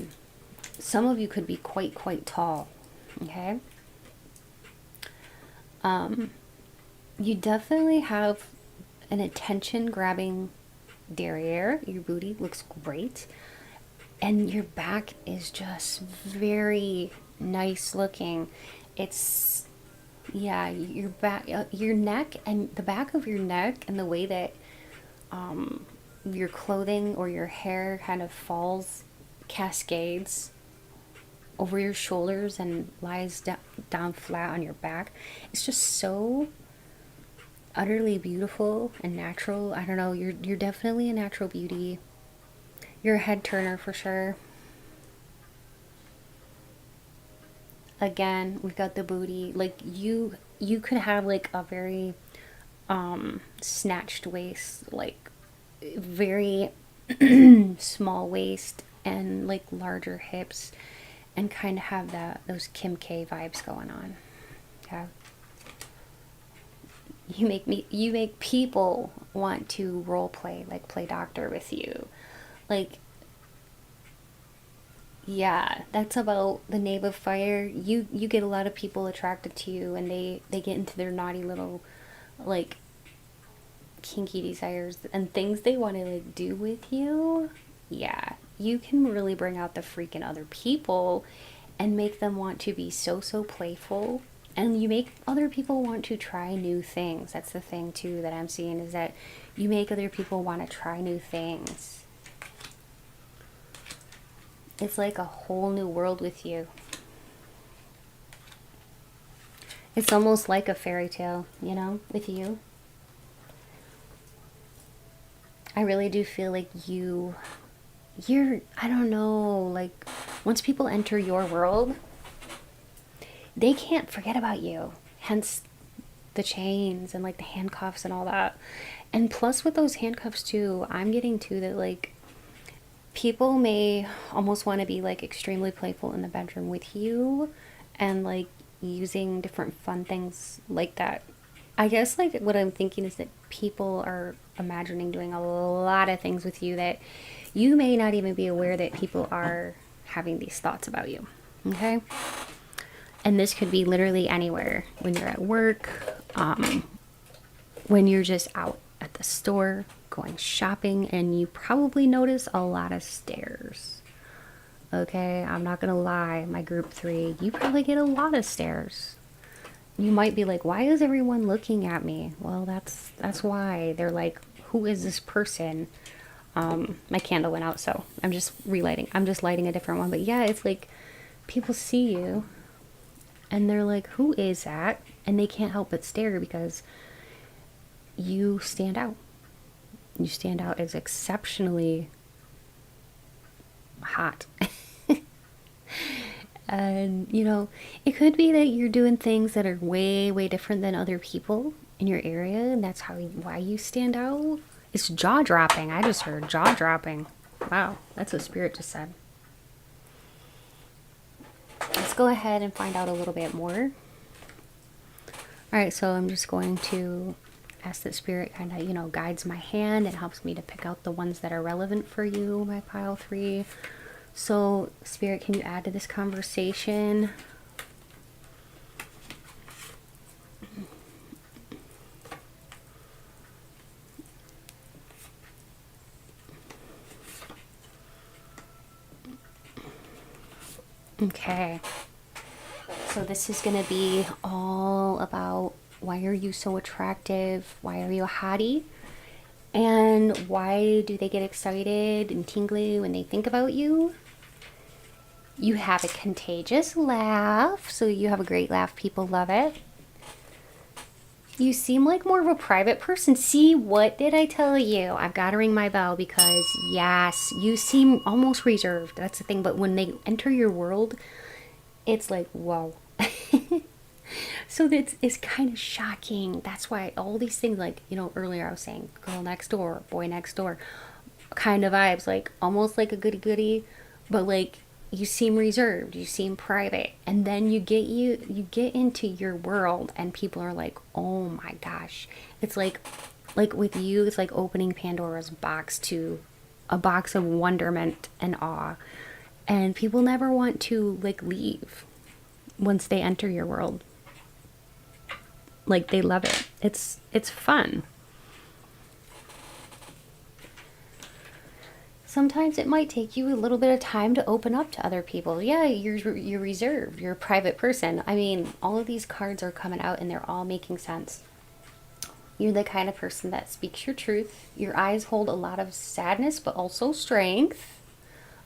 some of you could be quite tall, okay? You definitely have an attention-grabbing derriere. Your booty looks great. And your back is just very nice looking. It's, yeah, your back, your neck, and the back of your neck, and the way that your clothing or your hair kind of falls, cascades over your shoulders and lies down flat on your back. It's just so utterly beautiful and natural. I don't know, you're definitely a natural beauty. You're a head turner for sure. Again, we've got the booty. Like you could have like a very snatched waist, like very small waist and like larger hips, and kind of have those Kim K vibes going on. Yeah. You make people want to role play, like play doctor with you. Like, yeah, that's about the name of fire. You get a lot of people attracted to you, and they get into their naughty little like kinky desires and things they want to like do with you. Yeah, you can really bring out the freak in other people and make them want to be so playful, and you make other people want to try new things. That's the thing too that I'm seeing, is that you make other people want to try new things. It's like a whole new world with you. It's almost like a fairy tale, you know, with you. I really do feel like you're, I don't know, like once people enter your world, they can't forget about you. Hence the chains and like the handcuffs and all that. And plus with those handcuffs too, I'm getting to that like people may almost want to be like extremely playful in the bedroom with you and like using different fun things like that. I guess like what I'm thinking is that people are imagining doing a lot of things with you that you may not even be aware that people are having these thoughts about you. Okay? And this could be literally anywhere. When you're at work, when you're just out at the store, going shopping, and you probably notice a lot of stares. Okay, I'm not gonna lie, my group 3, you probably get a lot of stares. You might be like, why is everyone looking at me? Well, that's why. They're like, who is this person? My candle went out, so I'm just relighting. I'm just lighting a different one. But yeah, it's like people see you and they're like, who is that? And they can't help but stare because you stand out. You stand out as exceptionally hot. And, you know, it could be that you're doing things that are way, way different than other people in your area, and that's why you stand out. It's jaw-dropping. I just heard jaw-dropping. Wow, that's what Spirit just said. Let's go ahead and find out a little bit more. Alright, so I'm just going to ask that Spirit kind of, you know, guides my hand and helps me to pick out the ones that are relevant for you, my pile 3. So, Spirit, can you add to this conversation? Okay. So this is going to be all about why are you so attractive? Why are you a hottie? And why do they get excited and tingly when they think about you? You have a contagious laugh, so you have a great laugh. People love it. You seem like more of a private person. See, what did I tell you? I've got to ring my bell because, yes, you seem almost reserved. That's the thing. But when they enter your world, it's like, whoa. So it's kind of shocking. That's why all these things, like, you know, earlier I was saying girl next door, boy next door kind of vibes, like almost like a goody goody, but like you seem reserved, you seem private, and then you get into your world and people are like, oh my gosh. It's like with you, it's like opening Pandora's box to a box of wonderment and awe, and people never want to like leave once they enter your world. Like, they love it. It's fun. Sometimes it might take you a little bit of time to open up to other people. Yeah, you're reserved. You're a private person. I mean, all of these cards are coming out and they're all making sense. You're the kind of person that speaks your truth. Your eyes hold a lot of sadness, but also strength.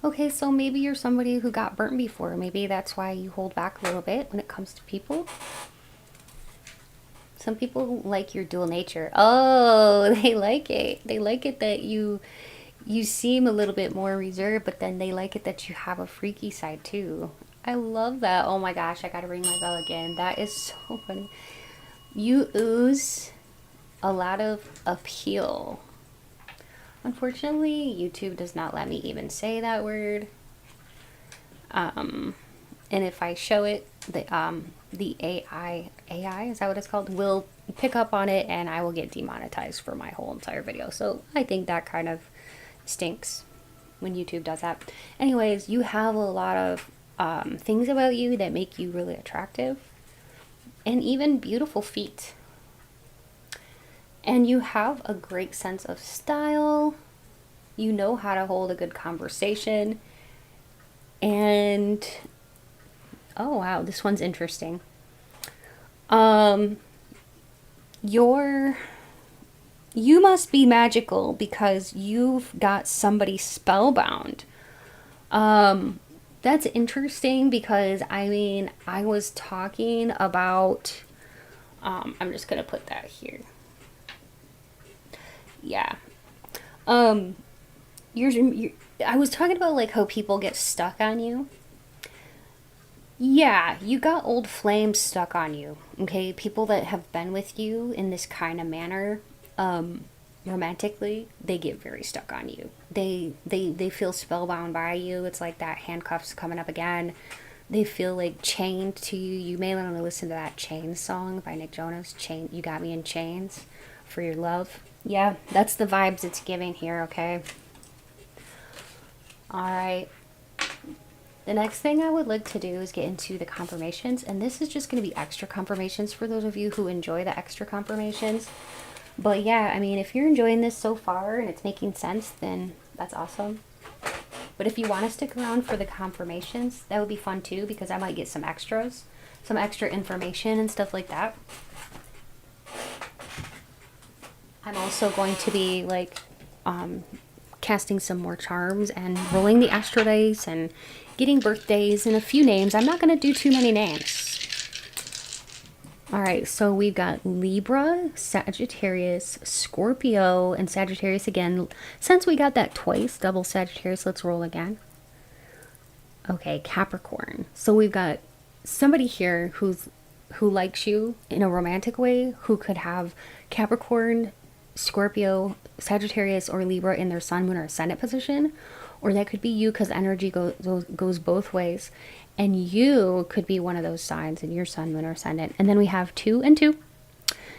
Okay, so maybe you're somebody who got burnt before. Maybe that's why you hold back a little bit when it comes to people. Some people like your dual nature. Oh, they like it. They like it that you seem a little bit more reserved, but then they like it that you have a freaky side too. I love that. Oh my gosh, I gotta ring my bell again. That is so funny. You ooze a lot of appeal. Unfortunately, YouTube does not let me even say that word. And if I show it, the AI, is that what it's called, will pick up on it and I will get demonetized for my whole entire video. So I think that kind of stinks when YouTube does that. Anyways, you have a lot of things about you that make you really attractive and even beautiful feet. And you have a great sense of style. You know how to hold a good conversation. And oh wow, this one's interesting. You must be magical because you've got somebody spellbound. That's interesting because I mean, I was talking about I'm just gonna put that here. Yeah. I was talking about like how people get stuck on you. Yeah, you got old flames stuck on you, okay? People that have been with you in this kind of manner, romantically, they get very stuck on you. They feel spellbound by you. It's like that handcuffs coming up again. They feel like chained to you. You may want to listen to that Chains song by Nick Jonas. You got me in chains for your love. Yeah, that's the vibes it's giving here, okay? Alright. The next thing I would like to do is get into the confirmations, and this is just going to be extra confirmations for those of you who enjoy the extra confirmations. But yeah, I mean, if you're enjoying this so far and it's making sense, then that's awesome. But if you want to stick around for the confirmations, that would be fun too, because I might get some extras, some extra information and stuff like that. I'm also going to be like casting some more charms and rolling the astro dice and getting birthdays and a few names. I'm not going to do too many names. All right, so we've got Libra, Sagittarius, Scorpio, and Sagittarius again. Since we got that twice, double Sagittarius, let's roll again. Okay, Capricorn. So we've got somebody here who likes you in a romantic way, who could have Capricorn, Scorpio, Sagittarius, or Libra in their sun, moon, or ascendant position. Or that could be you, because energy goes both ways. And you could be one of those signs in your sun, moon, or ascendant. And then we have 2 and 2.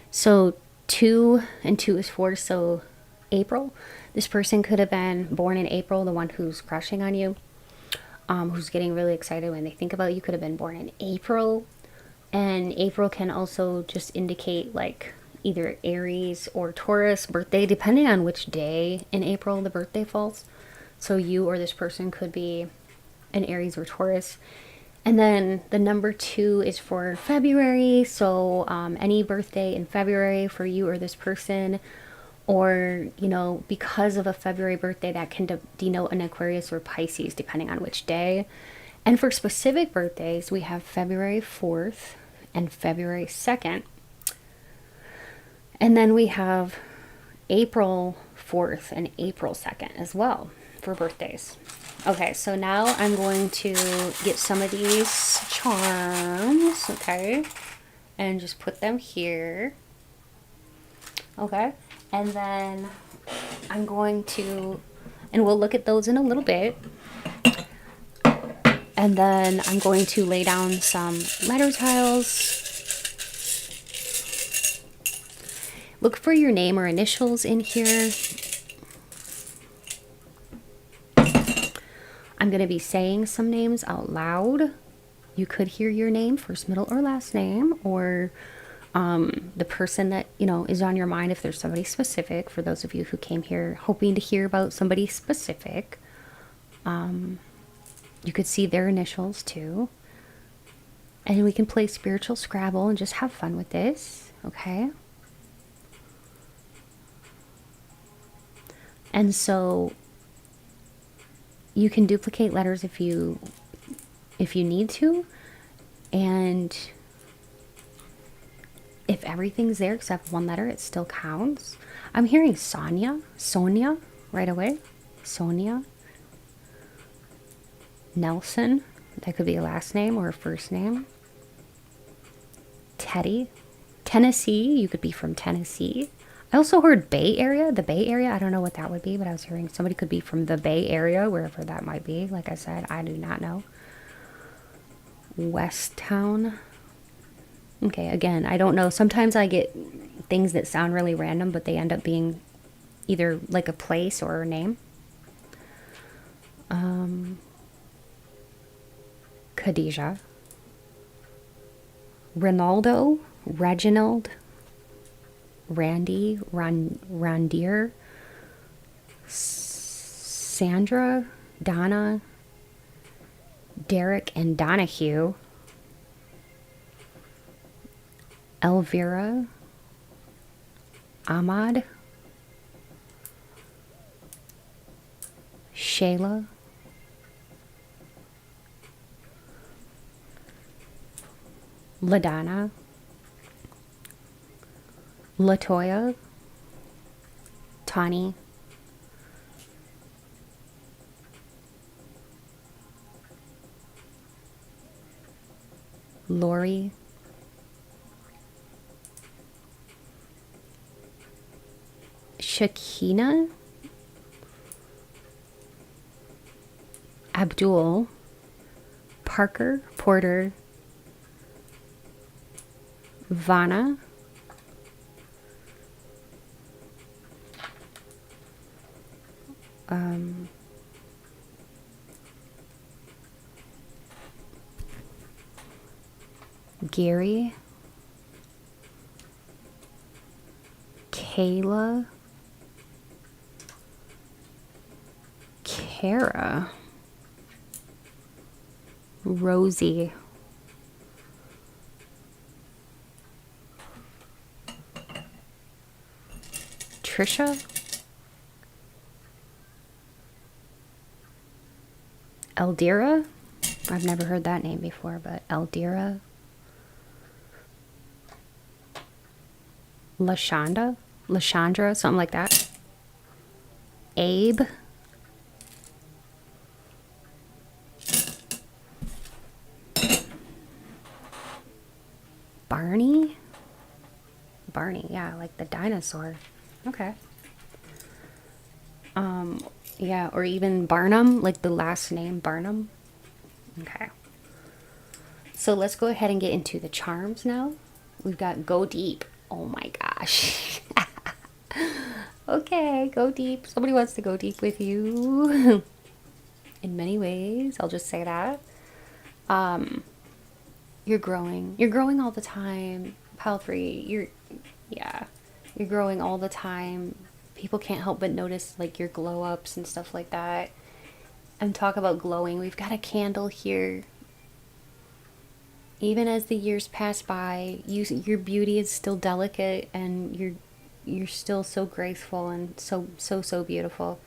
So 2 and 2 is 4. So April. This person could have been born in April, the one who's crushing on you, who's getting really excited when they think about you, could have been born in April. And April can also just indicate like either Aries or Taurus birthday, depending on which day in April the birthday falls. So you or this person could be an Aries or Taurus. And then the number 2 is for February. So any birthday in February for you or this person, or, you know, because of a February birthday, that can denote an Aquarius or Pisces, depending on which day. And for specific birthdays, we have February 4th and February 2nd. And then we have April 4th and April 2nd as well for birthdays. Okay, so now I'm going to get some of these charms, okay, and just put them here, okay, and then I'm going to, and we'll look at those in a little bit, and then I'm going to lay down some letter tiles. Look for your name or initials in here. I'm going to be saying some names out loud. You could hear your name, first, middle, or last name, or the person that, you know, is on your mind if there's somebody specific. For those of you who came here hoping to hear about somebody specific, you could see their initials too. And we can play spiritual Scrabble and just have fun with this, okay? And so you can duplicate letters if you need to, and if everything's there except one letter, it still counts. I'm hearing Sonia right away. Sonia. Nelson, that could be a last name or a first name. Teddy. Tennessee, you could be from Tennessee. I also heard Bay Area, the Bay Area. I don't know what that would be, but I was hearing somebody could be from the Bay Area, wherever that might be. Like I said, I do not know. West Town. Okay, again, I don't know. Sometimes I get things that sound really random, but they end up being either like a place or a name. Khadijah. Ronaldo. Reginald. Randy, Randir, Sandra, Donna, Derek and Donahue, Elvira, Ahmad, Shayla, LaDonna, Latoya, Tani, Lori, Shakina, Abdul, Parker, Porter, Vanna, Gary, Kayla. Kara. Rosie. Trisha. Eldira. I've never heard that name before, but Eldira. Lashandra, something like that. Abe. Barney? Barney, yeah, like the dinosaur. Okay. Yeah, or even Barnum, like the last name Barnum. Okay. So let's go ahead and get into the charms now. We've got Go Deep. Oh my gosh. Okay, go deep. Somebody wants to go deep with you. In many ways, I'll just say that. You're growing. You're growing all the time. Pile 3, yeah. You're growing all the time. People can't help but notice like your glow ups and stuff like that. And talk about glowing. We've got a candle here. Even as the years pass by, your beauty is still delicate, and you're still so graceful and so beautiful.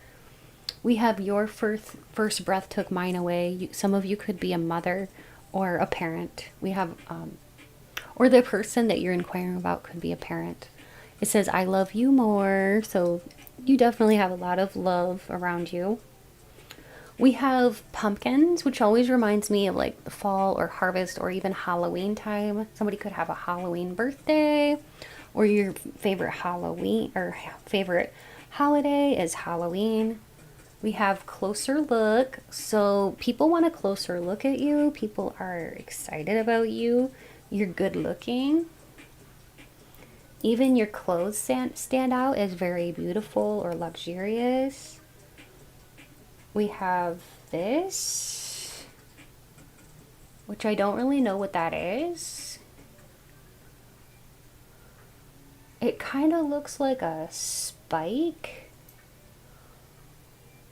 We have your first breath took mine away. Some of you could be a mother or a parent. We have or the person that you're inquiring about could be a parent. It says I love you more, so you definitely have a lot of love around you. We have pumpkins, which always reminds me of like the fall or harvest or even Halloween time. Somebody could have a Halloween birthday, or your favorite Halloween or favorite holiday is Halloween. We have closer look. So people want a closer look at you. People are excited about you. You're good looking. Even your clothes stand out as very beautiful or luxurious. We have this, which I don't really know what that is. It kind of looks like a spike.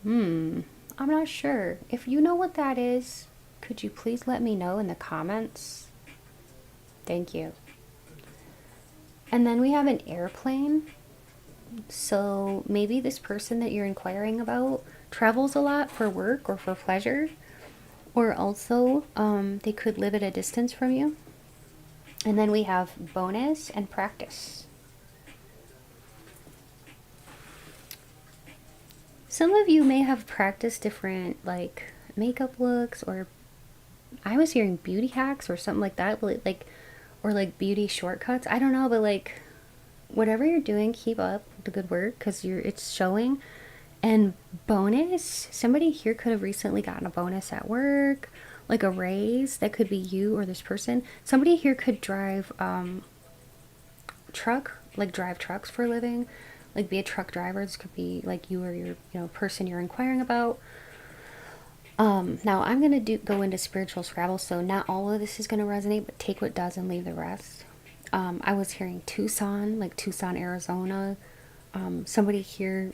I'm not sure. If you know what that is, could you please let me know in the comments? Thank you. And then we have an airplane. So maybe this person that you're inquiring about travels a lot for work or for pleasure, or also they could live at a distance from you. And then we have bonus and practice. Some of you may have practiced different like makeup looks, or I was hearing beauty hacks or something like that, but like, or like beauty shortcuts. I don't know, but like whatever you're doing, keep up the good work, because it's showing. And bonus, somebody here could have recently gotten a bonus at work, like a raise. That could be you or this person. Somebody here could drive drive trucks for a living, like be a truck driver. This could be like you or your person you're inquiring about. Now I'm gonna go into spiritual Scrabble, so not all of this is gonna resonate, but take what does and leave the rest. I was hearing Tucson, like Tucson, Arizona. Somebody here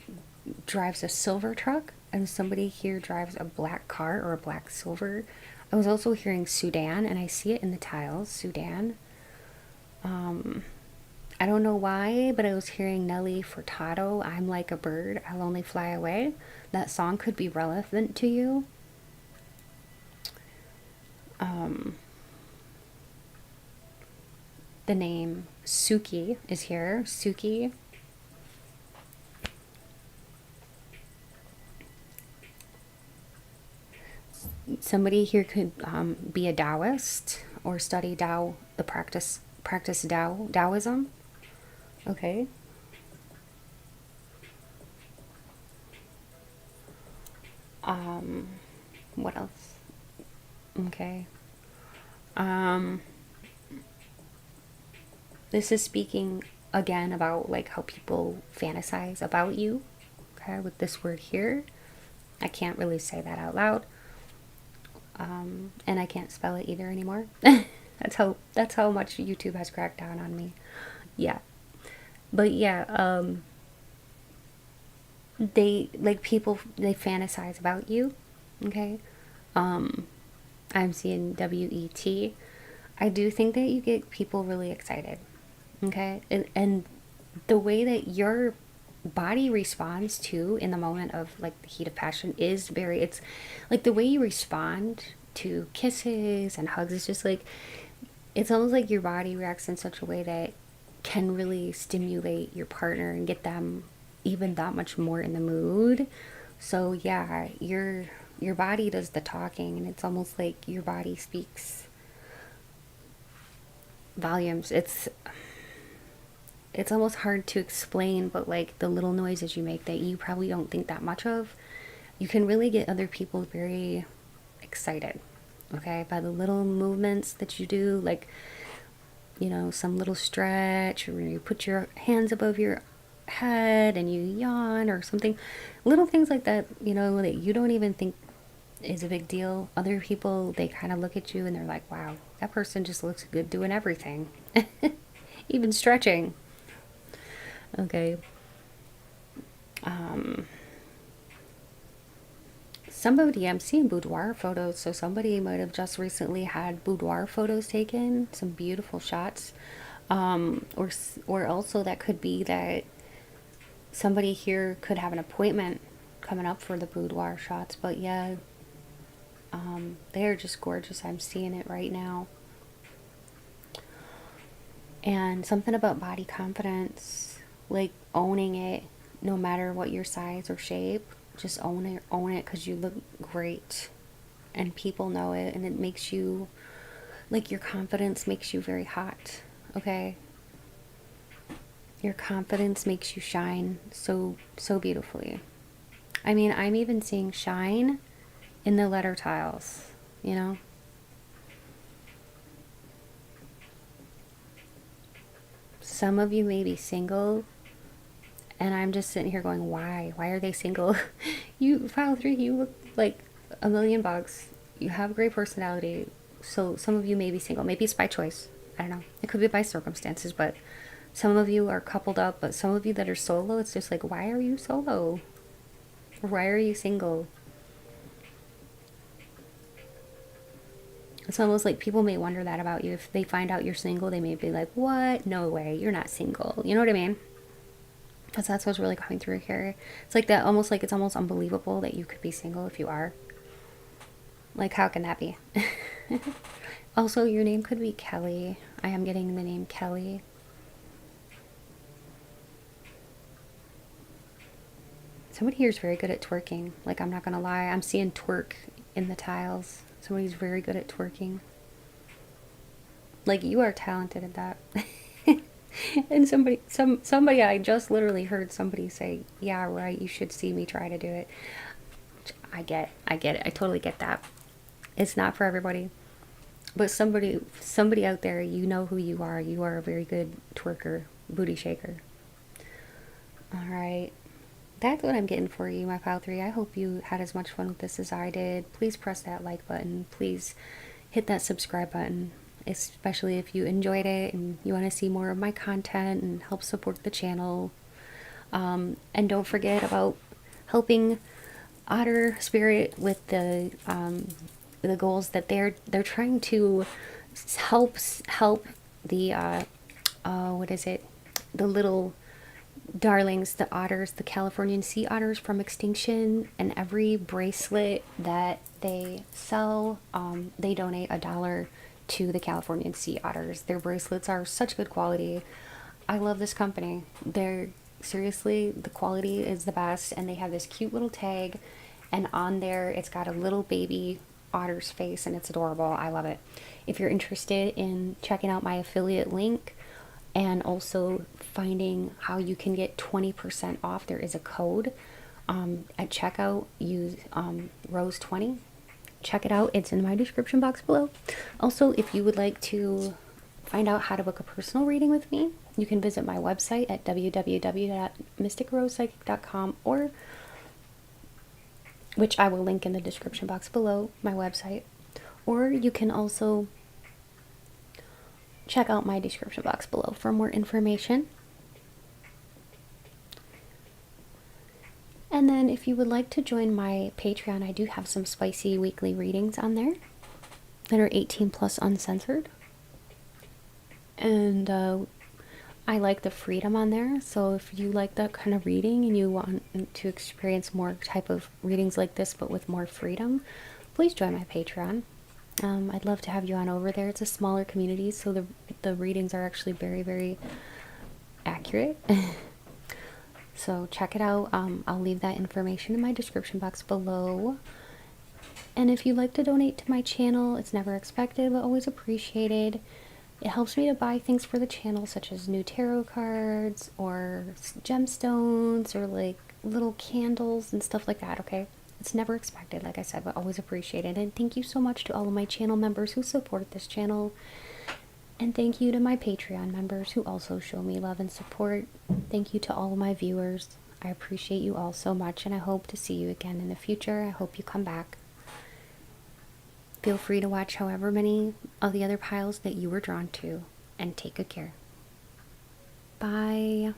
drives a silver truck, and somebody here drives a black car or a black silver. I was also hearing Sudan, and I see it in the tiles, Sudan. I don't know why, but I was hearing Nelly Furtado, I'm like a bird, I'll only fly away. That song could be relevant to you. The name Suki is here. Suki. Somebody here could be a Taoist or study Tao, the practice Taoism. Okay. What else? Okay. This is speaking again about like how people fantasize about you. Okay, with this word here. I can't really say that out loud. And I can't spell it either anymore. That's how much YouTube has cracked down on me. Yeah. But yeah, they like people, they fantasize about you. Okay. I'm seeing WET. I do think that you get people really excited. Okay. And the way that your body responds to in the moment of like the heat of passion is very, it's like the way you respond to kisses and hugs is just like, it's almost like your body reacts in such a way that can really stimulate your partner and get them even that much more in the mood. So yeah, your body does the talking, and it's almost like your body speaks volumes. It's almost hard to explain, but like the little noises you make that you probably don't think that much of, you can really get other people very excited, okay, by the little movements that you do, like, you know, some little stretch, or you put your hands above your head and you yawn or something. Little things like that, you know, that you don't even think is a big deal. Other people, they kind of look at you and they're like, wow, that person just looks good doing everything. Even stretching. Okay. Somebody, I'm seeing boudoir photos, so somebody might have just recently had boudoir photos taken, some beautiful shots. Or also that could be that somebody here could have an appointment coming up for the boudoir shots. But yeah, they're just gorgeous. I'm seeing it right now. And something about body confidence, like owning it, no matter what your size or shape, just own it, because you look great, and people know it, and it makes you, like, your confidence makes you very hot, okay? Your confidence makes you shine so, so beautifully. I mean, I'm even seeing shine in the letter tiles, you know? Some of you may be single, and I'm just sitting here going, why? Why are they single? You, file 3, you look like $1,000,000. You have a great personality. So some of you may be single. Maybe it's by choice. I don't know. It could be by circumstances, but some of you are coupled up, but some of you that are solo, it's just like, why are you solo? Or why are you single? It's almost like people may wonder that about you. If they find out you're single, they may be like, what? No way, you're not single. You know what I mean? Because that's what's really coming through here. It's like that, almost like it's almost unbelievable that you could be single if you are. Like, how can that be? Also, your name could be Kelly. I am getting the name Kelly. Somebody here is very good at twerking. Like, I'm not gonna lie, I'm seeing twerk in the tiles. Somebody's very good at twerking. Like, you are talented at that. And somebody I just literally heard somebody say, yeah, right, you should see me try to do it. I get it. I totally get that. It's not for everybody. But somebody out there, you know who you are. You are a very good twerker, booty shaker. All right. That's what I'm getting for you, my pile 3. I hope you had as much fun with this as I did. Please press that like button. Please hit that subscribe button, especially if you enjoyed it and you want to see more of my content and help support the channel. And don't forget about helping Otter Spirit with the goals that they're trying to help the what is it, the little darlings, the otters, the Californian sea otters from extinction. And every bracelet that they sell, they donate $1 to the Californian sea otters. Their bracelets are such good quality. I love this company. They're seriously, the quality is the best, and they have this cute little tag, and on there it's got a little baby otter's face, and it's adorable. I love it. If you're interested in checking out my affiliate link and also finding how you can get 20% off, there is a code at checkout. Use Rose20. Check it out. It's in my description box below. Also, if you would like to find out how to book a personal reading with me, you can visit my website at www.mysticrosepsychic.com, or which I will link in the description box below, my website. Or you can also check out my description box below for more information. And then if you would like to join my Patreon, I do have some spicy weekly readings on there that are 18 plus uncensored. And I like the freedom on there. So if you like that kind of reading and you want to experience more type of readings like this but with more freedom, please join my Patreon. I'd love to have you on over there. It's a smaller community, so the readings are actually very, very accurate. So check it out. I'll leave that information in my description box below. And if you'd like to donate to my channel, it's never expected but always appreciated. It helps me to buy things for the channel, such as new tarot cards or gemstones or like little candles and stuff like that, okay? It's never expected, like I said, but always appreciated. And thank you so much to all of my channel members who support this channel. And thank you to my Patreon members who also show me love and support. Thank you to all of my viewers. I appreciate you all so much, and I hope to see you again in the future. I hope you come back. Feel free to watch however many of the other piles that you were drawn to, and take good care. Bye.